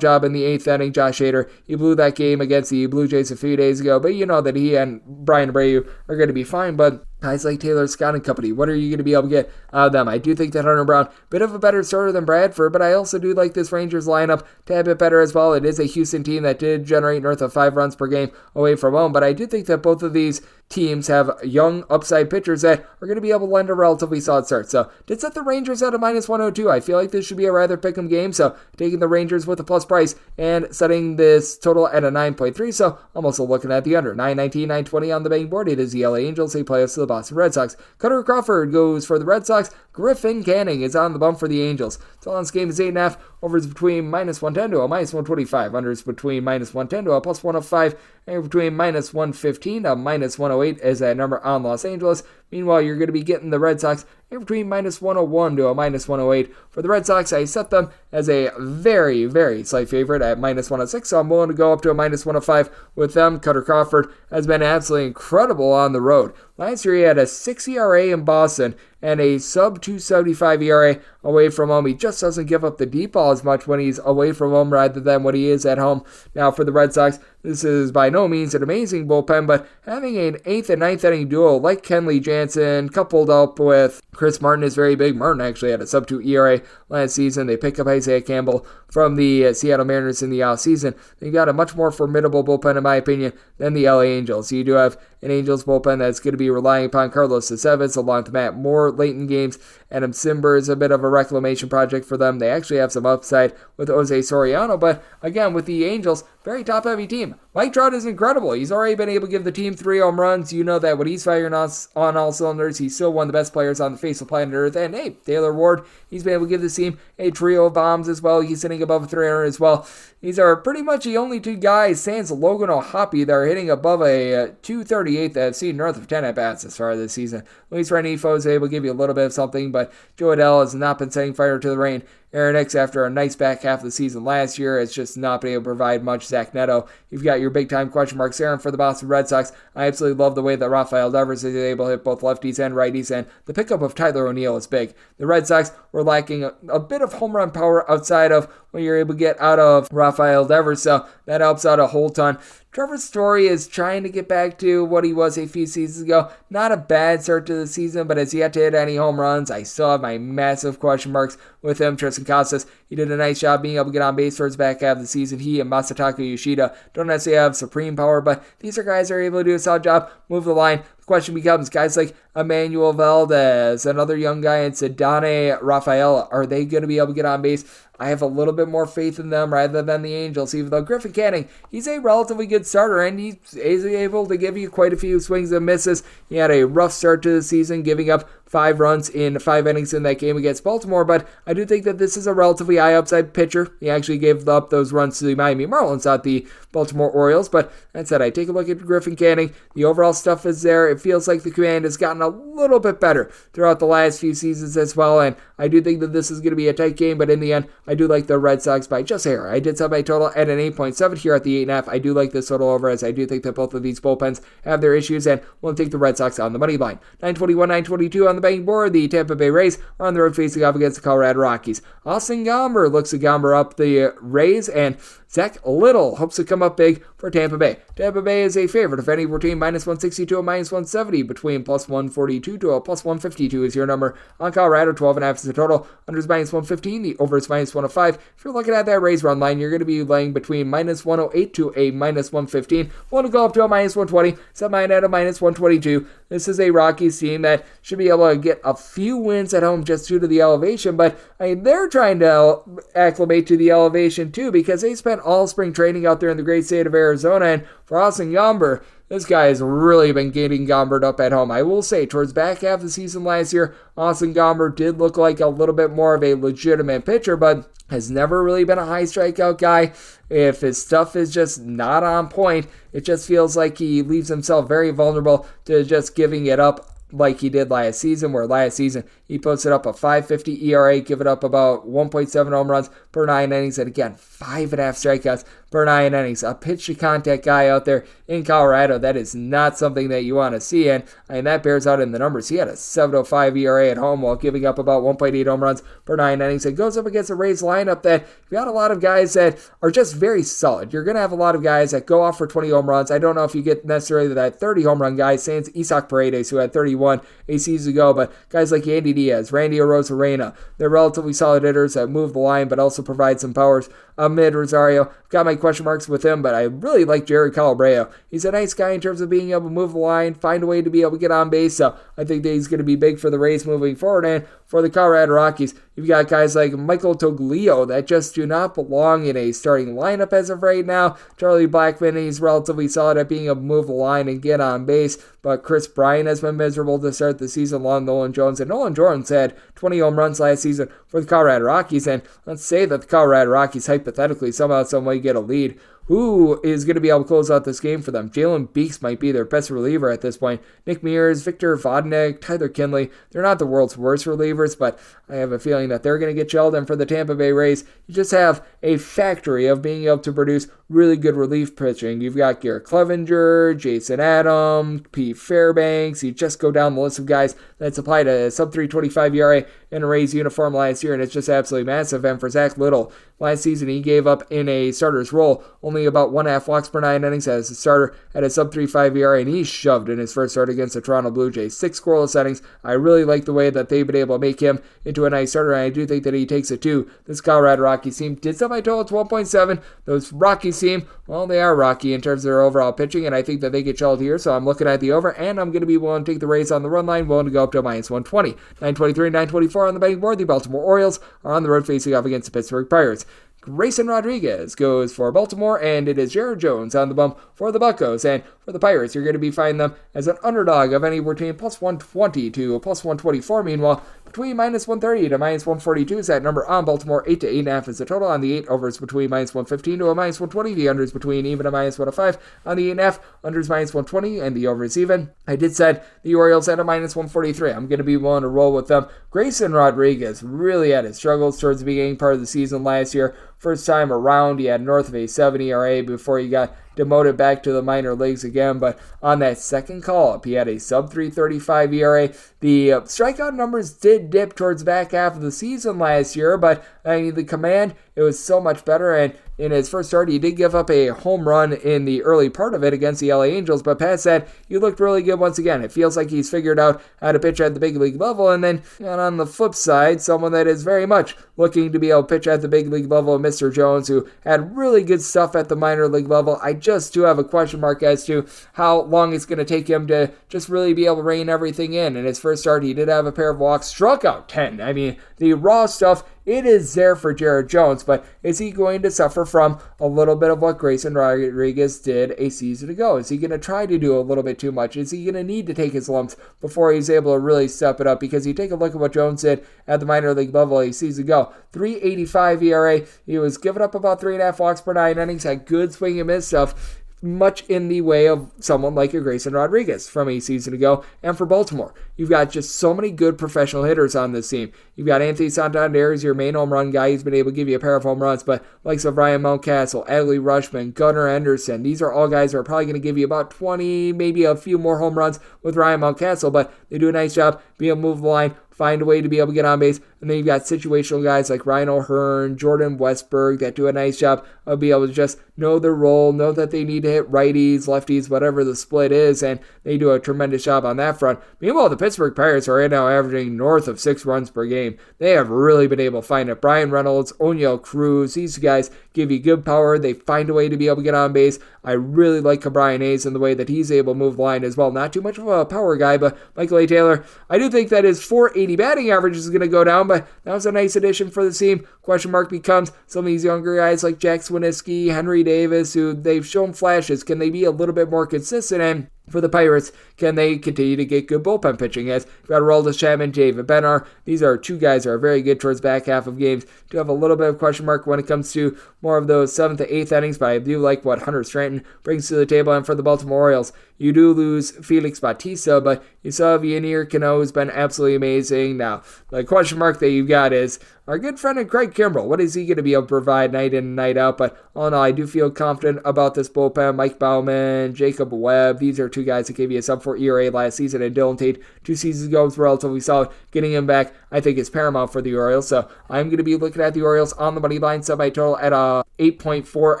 job in the 8th inning. Josh Hader, he blew that game against the Blue Jays a few days ago, but you know that he and Brian Abreu are going to be fine. But guys like Taylor Scott and company, what are you going to be able to get out of them? I do think that Hunter Brown, bit of a better starter than Bradford, but I also do like this Rangers lineup a tad bit better as well. It is a Houston team that did generate north of 5 runs per game away from home, but I do think that both of these teams have young upside pitchers that are going to be able to lend a relatively solid start. So did set the Rangers at a minus 102. I feel like this should be a rather pick'em game, so taking the Rangers with a plus price and setting this total at a 9.3. So I'm also looking at the under. 919, 920 on the betting board. It is the LA Angels. They play us to the Boston Red Sox. Cutter Crawford goes for the Red Sox. Griffin Canning is on the bump for the Angels. Total on this game is 8.5. Overs between -110 to a -125. Unders between -110 to a +105. And between -115 to -108 is that number on Los Angeles. Meanwhile, you're going to be getting the Red Sox in between -101 to a -108. For the Red Sox, I set them as a very, very slight favorite at -106, so I'm willing to go up to a -105 with them. Cutter Crawford has been absolutely incredible on the road. Last year, he had a 6 ERA in Boston and a sub-275 ERA away from home. He just doesn't give up the deep ball as much when he's away from home rather than when he is at home. Now, for the Red Sox, this is by no means an amazing bullpen, but having an 8th and 9th inning duo like Kenley Jansen coupled up with Chris Martin is very big. Martin actually had a sub-2 ERA last season. They pick up Isaiah Campbell from the Seattle Mariners in the offseason. They've got a much more formidable bullpen, in my opinion, than the LA Angels. You do have an Angels bullpen that's going to be relying upon Carlos Aceves along with Matt Moore late in games. Adam Simber is a bit of a reclamation project for them. They actually have some upside with Jose Soriano, but again, with the Angels, very top-heavy team. Mike Trout is incredible. He's already been able to give the team 3 home runs. You know that when he's firing on all cylinders, he's still one of the best players on the face of planet Earth. And hey, Taylor Ward, he's been able to give this team a trio of bombs as well. He's hitting above 300 as well. These are pretty much the only 2 guys, sans Logan O'Hoppe, that are hitting above a 238 that have seen north of 10 at-bats as far as this season. Luis Renifo is able to give you a little bit of something, but Joe Adele has not been setting fire to the rain. Aaron Hicks, after a nice back half of the season last year, has just not been able to provide much. Zach Neto, you've got your big-time question marks there. And for the Boston Red Sox, I absolutely love the way that Rafael Devers is able to hit both lefties and righties, and the pickup of Tyler O'Neill is big. The Red Sox were lacking a bit of home run power outside of what you're able to get out of Rafael Devers, so that helps out a whole ton. Trevor Story is trying to get back to what he was a few seasons ago. Not a bad start to the season, but has yet to hit any home runs. I still have my massive question marks with him. Tristan Casas, he did a nice job being able to get on base towards the back half of the season. He and Masataka Yoshida don't necessarily have supreme power, but these are guys that are able to do a solid job, move the line. The question becomes, guys like Emmanuel Valdez, another young guy, and Sedane Rafael, are they going to be able to get on base? I have a little bit more faith in them rather than the Angels, even though Griffin Canning, he's a relatively good starter, and he's able to give you quite a few swings and misses. He had a rough start to the season, giving up 5 runs in 5 innings in that game against Baltimore, but I do think that this is a relatively high upside pitcher. He actually gave up those runs to the Miami Marlins, not the Baltimore Orioles, but that said, I take a look at Griffin Canning. The overall stuff is there. It feels like the command has gotten a little bit better throughout the last few seasons as well, and I do think that this is going to be a tight game, but in the end, I do like the Red Sox by just hair. I did set my total at an 8.7 here at the 8.5. I do like this total over, as I do think that both of these bullpens have their issues, and we'll take the Red Sox on the money line. 921, 922 on the betting board. The Tampa Bay Rays are on the road facing off against the Colorado Rockies. Austin Gomber looks to Gomber up the Rays, and Zach Little hopes to come up big for Tampa Bay. Tampa Bay is a favorite, if any, between -160 to a -170, between +142 to a +152 is your number. On Colorado, 12.5 is the total. Unders -115, the over is -105. If you're looking at that Rays run line, you're going to be laying between -108 to a -115. Want to go up to a -120, set mine at a -122. This is a Rockies team that should be able to get a few wins at home just due to the elevation, but they're trying to acclimate to the elevation too, because they spent all spring training out there in the great state of Arizona, and for Austin Gomber, this guy has really been getting Gombered up at home. I will say, towards back half of the season last year, Austin Gomber did look like a little bit more of a legitimate pitcher, but has never really been a high strikeout guy. If his stuff is just not on point, it just feels like he leaves himself very vulnerable to just giving it up like he did last season, where last season he posted up a 5.50 ERA, giving up about 1.7 home runs per 9 innings, and again, 5.5 strikeouts per 9 innings. A pitch-to-contact guy out there in Colorado, that is not something that you want to see, and that bears out in the numbers. He had a 7.05 ERA at home while giving up about 1.8 home runs per 9 innings. It goes up against a Rays lineup that you've got a lot of guys that are just very solid. You're going to have a lot of guys that go off for 20 home runs. I don't know if you get necessarily that 30 home run guy, sans Isaac Paredes, who had 31 a season ago, but guys like Andy Diaz, Randy Arozarena, they're relatively solid hitters that move the line but also provide some powers amid Rosario. Got my question marks with him, but I really like Jared Calabreo. He's a nice guy in terms of being able to move the line, find a way to be able to get on base, so I think that he's going to be big for the Rays moving forward. And for the Colorado Rockies, you've got guys like Michael Toglio that just do not belong in a starting lineup as of right now. Charlie Blackmon, he's relatively solid at being able to move the line and get on base, but Chris Bryant has been miserable to start the season along Nolan Jones, and Nolan Jones had 20 home runs last season for the Colorado Rockies, and let's say that the Colorado Rockies hypothetically somehow, someway get a lead. Who is going to be able to close out this game for them? Jalen Beeks might be their best reliever at this point. Nick Mears, Victor Vodnik, Tyler Kinley, they're not the world's worst relievers, but I have a feeling that they're going to get shelled. And for the Tampa Bay Rays, you just have a factory of being able to produce really good relief pitching. You've got Garrett Clevenger, Jason Adams, Pete Fairbanks. You just go down the list of guys that supplied a sub-3.25 ERA in a Rays uniform last year, and it's just absolutely massive. And for Zach Little, last season he gave up in a starter's role only about 1.5 walks per 9 innings as a starter at a sub-3.5 ERA, and he shoved in his first start against the Toronto Blue Jays. 6 scoreless innings. I really like the way that they've been able to make him into a nice starter, and I do think that he takes it too. This Colorado Rockies team did set my total to 1.7. Those Rockies team, well, they are rocky in terms of their overall pitching, and I think that they get shelled here, so I'm looking at the over, and I'm going to be willing to take the Rays on the run line, willing to go up to -120. 923, 924 on the betting board. The Baltimore Orioles are on the road facing off against the Pittsburgh Pirates. Grayson Rodriguez goes for Baltimore, and it is Jared Jones on the bump for the Buccos. And for the Pirates, you're going to be finding them as an underdog of anywhere between +120 to +124. Meanwhile, between -130 to -142 is that number on Baltimore. 8 to 8.5 is the total on the 8. Overs between -115 to a -120. The unders between even to -105 on the 8.5. Unders -120 and the over is even. I did said the Orioles at a -143. I'm going to be willing to roll with them. Grayson Rodriguez really had his struggles towards the beginning part of the season last year. First time around, he had north of a 70 ERA before he got demoted back to the minor leagues again, but on that second call-up, he had a sub-3.35 ERA. The strikeout numbers did dip towards the back half of the season last year, but I mean, the command, it was so much better, and in his first start, he did give up a home run in the early part of it against the LA Angels, but past that, he looked really good once again. It feels like he's figured out how to pitch at the big league level, and then and on the flip side, someone that is very much looking to be able to pitch at the big league level, Mr. Jones, who had really good stuff at the minor league level. I just do have a question mark as to how long it's going to take him to just really be able to rein everything in. In his first start, he did have a pair of walks, struck out 10. I mean, the raw stuff, it is there for Jared Jones, but is he going to suffer from a little bit of what Grayson Rodriguez did a season ago? Is he going to try to do a little bit too much? Is he going to need to take his lumps before he's able to really step it up? Because you take a look at what Jones did at the minor league level a season ago. 3.85 ERA. He was giving up about 3.5 walks per 9 innings, had good swing and miss stuff, much in the way of someone like a Grayson Rodriguez from a season ago. And for Baltimore, you've got just so many good professional hitters on this team. You've got Anthony Santander as your main home run guy. He's been able to give you a pair of home runs, but likes of Ryan Mountcastle, Adley Rutschman, Gunnar Henderson, these are all guys who are probably going to give you about 20, maybe a few more home runs with Ryan Mountcastle, but they do a nice job being able to move the line, find a way to be able to get on base. And then you've got situational guys like Ryan O'Hearn, Jordan Westberg that do a nice job of being able to just know their role, know that they need to hit righties, lefties, whatever the split is, and they do a tremendous job on that front. Meanwhile, the Pittsburgh Pirates are right now averaging north of 6 runs per game. They have really been able to find it. Brian Reynolds, O'Neill Cruz, these guys give you good power. They find a way to be able to get on base. I really like Brian Hayes in the way that he's able to move the line as well. Not too much of a power guy, but Michael A. Taylor, I do think that his .480 batting average is going to go down, but that was a nice addition for the team. Question mark becomes some of these younger guys like Jack Swiniski, Henry Davis, who they've shown flashes. Can they be a little bit more consistent? And for the Pirates, can they continue to get good bullpen pitching? As you've got Aroldis Chapman, David Bednar. These are two guys that are very good towards back half of games. Do have a little bit of question mark when it comes to more of those 7th to 8th innings, but I do like what Hunter Stanton brings to the table. And for the Baltimore Orioles, you do lose Felix Bautista, but you still have Yennier Cano, who's been absolutely amazing. Now, the question mark that you've got is our good friend Craig Kimbrell. What is he going to be able to provide night in and night out? But all in all, I do feel confident about this bullpen. Mike Bauman, Jacob Webb, these are two guys that gave you a sub-4 ERA last season, and Dylan Tate 2 seasons ago was relatively solid. Getting him back, I think, is paramount for the Orioles. So I'm going to be looking at the Orioles on the money line, semi-total at 8.4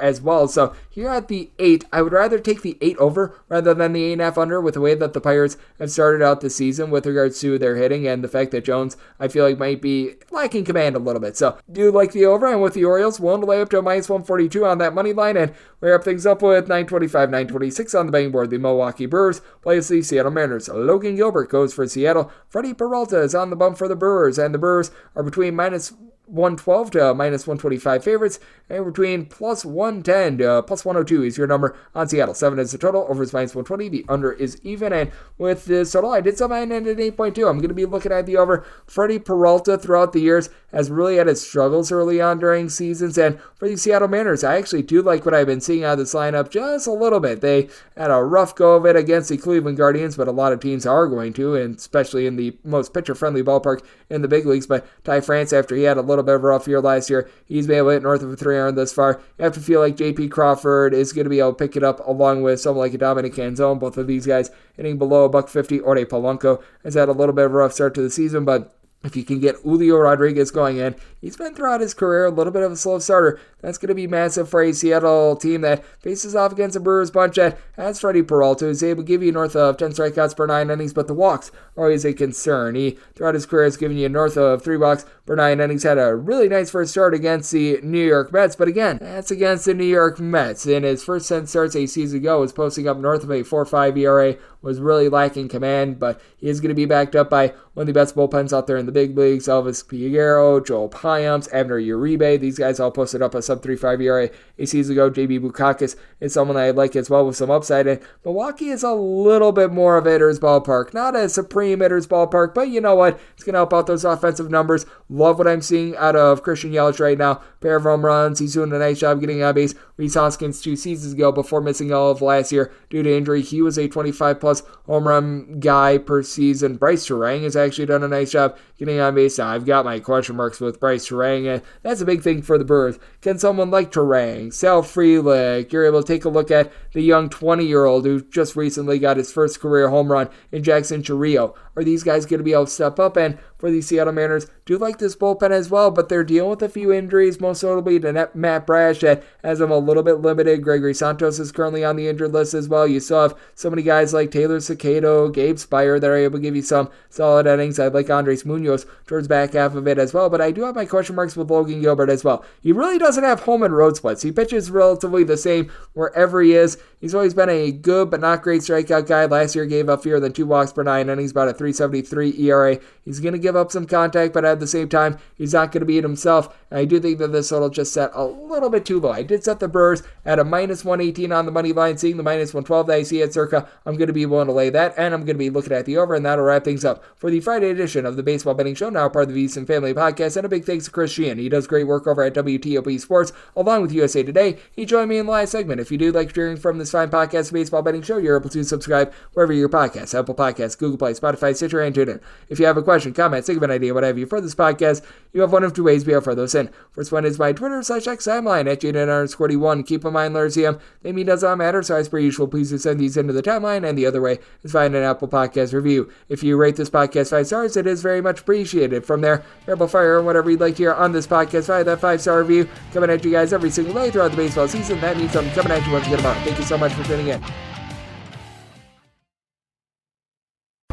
as well. So here at the 8, I would rather take the 8 over rather than the 8.5 under with the way that the Pirates have started out the season with regards to their hitting and the fact that Jones, I feel like, might be lacking command behind a little bit. So do like the over, and with the Orioles, willing to lay up to a minus 142 on that money line, and we wrap things up with 925, 926 on the betting board. The Milwaukee Brewers plays the Seattle Mariners. Logan Gilbert goes for Seattle. Freddie Peralta is on the bump for the Brewers, and the Brewers are between minus 112 to minus 125 favorites, and between plus 110 to plus 102 is your number on Seattle. 7 is the total, over is minus 120, the under is even, and with this total, I did some at 8.2. I'm going to be looking at the over. Freddie Peralta throughout the years has really had his struggles early on during seasons, and for the Seattle Mariners, I actually do like what I've been seeing out of this lineup just a little bit. They had a rough go of it against the Cleveland Guardians, but a lot of teams are going to, and especially in the most pitcher-friendly ballpark in the big leagues. But Ty France, after he had a little bit of a rough year last year, he's been able to hit north of a 300 thus far. You have to feel like J.P. Crawford is going to be able to pick it up along with someone like a Dominic Canzone. Both of these guys hitting below $150. Orde Polanco has had a little bit of a rough start to the season, but if you can get Julio Rodriguez going in, he's been throughout his career a little bit of a slow starter. That's going to be massive for a Seattle team that faces off against a Brewers bunch that has Freddie Peralta, who's able to give you north of 10 strikeouts per 9 innings, but the walks are always a concern. He, throughout his career, has given you north of 3 walks per 9 innings. Had a really nice first start against the New York Mets, but again, that's against the New York Mets. In his first 10 starts a season ago, was posting up north of a 4.5 ERA, was really lacking command, but he is going to be backed up by one of the best bullpens out there in the big leagues. Elvis Figueroa, Joel Payamps, Abner Uribe. These guys all posted up a sub-3.5 ERA a season ago. JB Bukakis is someone that I like as well with some upside. And Milwaukee is a little bit more of a hitter's ballpark. Not a supreme hitter's ballpark, but you know what? It's going to help out those offensive numbers. Love what I'm seeing out of Christian Yelich right now. Pair of home runs. He's doing a nice job getting on base. Rhys Hoskins 2 seasons ago, before missing all of last year due to injury, he was a 25-plus home run guy per season. Bryce Terang has actually done a nice job getting on base. Now, I've got my question marks with Bryce Terang, and that's a big thing for the Brewers. Can someone like Terang, Sal Frelick, you're able to take a look at the young 20-year-old who just recently got his first career home run in Jackson Chourio? Are these guys going to be able to step up? And for the Seattle Mariners, do like this bullpen as well, but they're dealing with a few injuries, most notably to Matt Brash that has them a little bit limited. Gregory Santos is currently on the injured list as well. You still have so many guys like Taylor Cicado, Gabe Spire that are able to give you some solid innings. I'd like Andres Munoz towards back half of it as well, but I do have my question marks with Logan Gilbert as well. He really doesn't have home and road splits. He pitches relatively the same wherever he is. He's always been a good but not great strikeout guy. Last year gave up fewer than 2 walks per 9 innings, about a 3.73 ERA. He's going to give up some contact, but at the same time, he's not going to beat himself. And I do think that this total just set a little bit too low. I did set the Brewers at a minus 118 on the money line, seeing the minus 112 that I see at circa. I'm going to be willing to lay that, and I'm going to be looking at the over, and that'll wrap things up for the Friday edition of the Baseball Betting Show, now part of the VSiN Family Podcast. And a big thanks to Chris Cichon. He does great work over at WTOP Sports, along with USA Today. He joined me in the last segment. If you do like hearing from this fine podcast, Baseball Betting Show, you're able to subscribe wherever your podcasts, Apple Podcasts, Google Play, Spotify, Stitcher, and TuneIn. If you have a question, comment, think of an idea, what have you for this podcast, you have one of 2 ways to be able to throw those in. First one is my Twitter/X timeline at JD_41. Keep in mind, Larsium, the name does not matter, so as per usual, please do send these into the timeline. And the other way is find an Apple Podcast review. If you rate this podcast 5 stars, it is very much appreciated. From there, Rebel Fire, and whatever you'd like to hear on this podcast, via that 5-star review coming at you guys every single day throughout the baseball season. That means I'm coming at you once again tomorrow. Thank you so much for tuning in.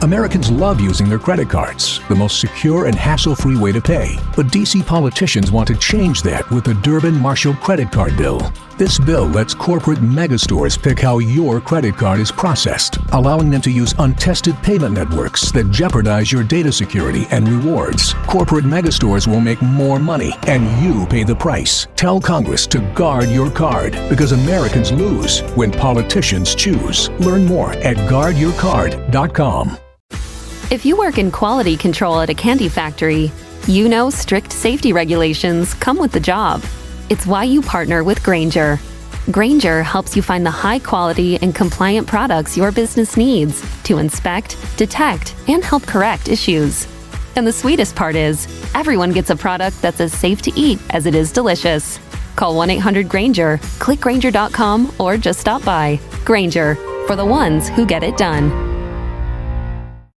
Americans love using their credit cards, the most secure and hassle-free way to pay. But DC politicians want to change that with the Durbin-Marshall credit card bill. This bill lets corporate megastores pick how your credit card is processed, allowing them to use untested payment networks that jeopardize your data security and rewards. Corporate megastores will make more money, and you pay the price. Tell Congress to guard your card, because Americans lose when politicians choose. Learn more at guardyourcard.com. If you work in quality control at a candy factory, you know strict safety regulations come with the job. It's why you partner with Grainger. Grainger helps you find the high quality and compliant products your business needs to inspect, detect, and help correct issues. And the sweetest part is, everyone gets a product that's as safe to eat as it is delicious. Call 1-800-GRAINGER, click Grainger.com, or just stop by. Grainger, for the ones who get it done.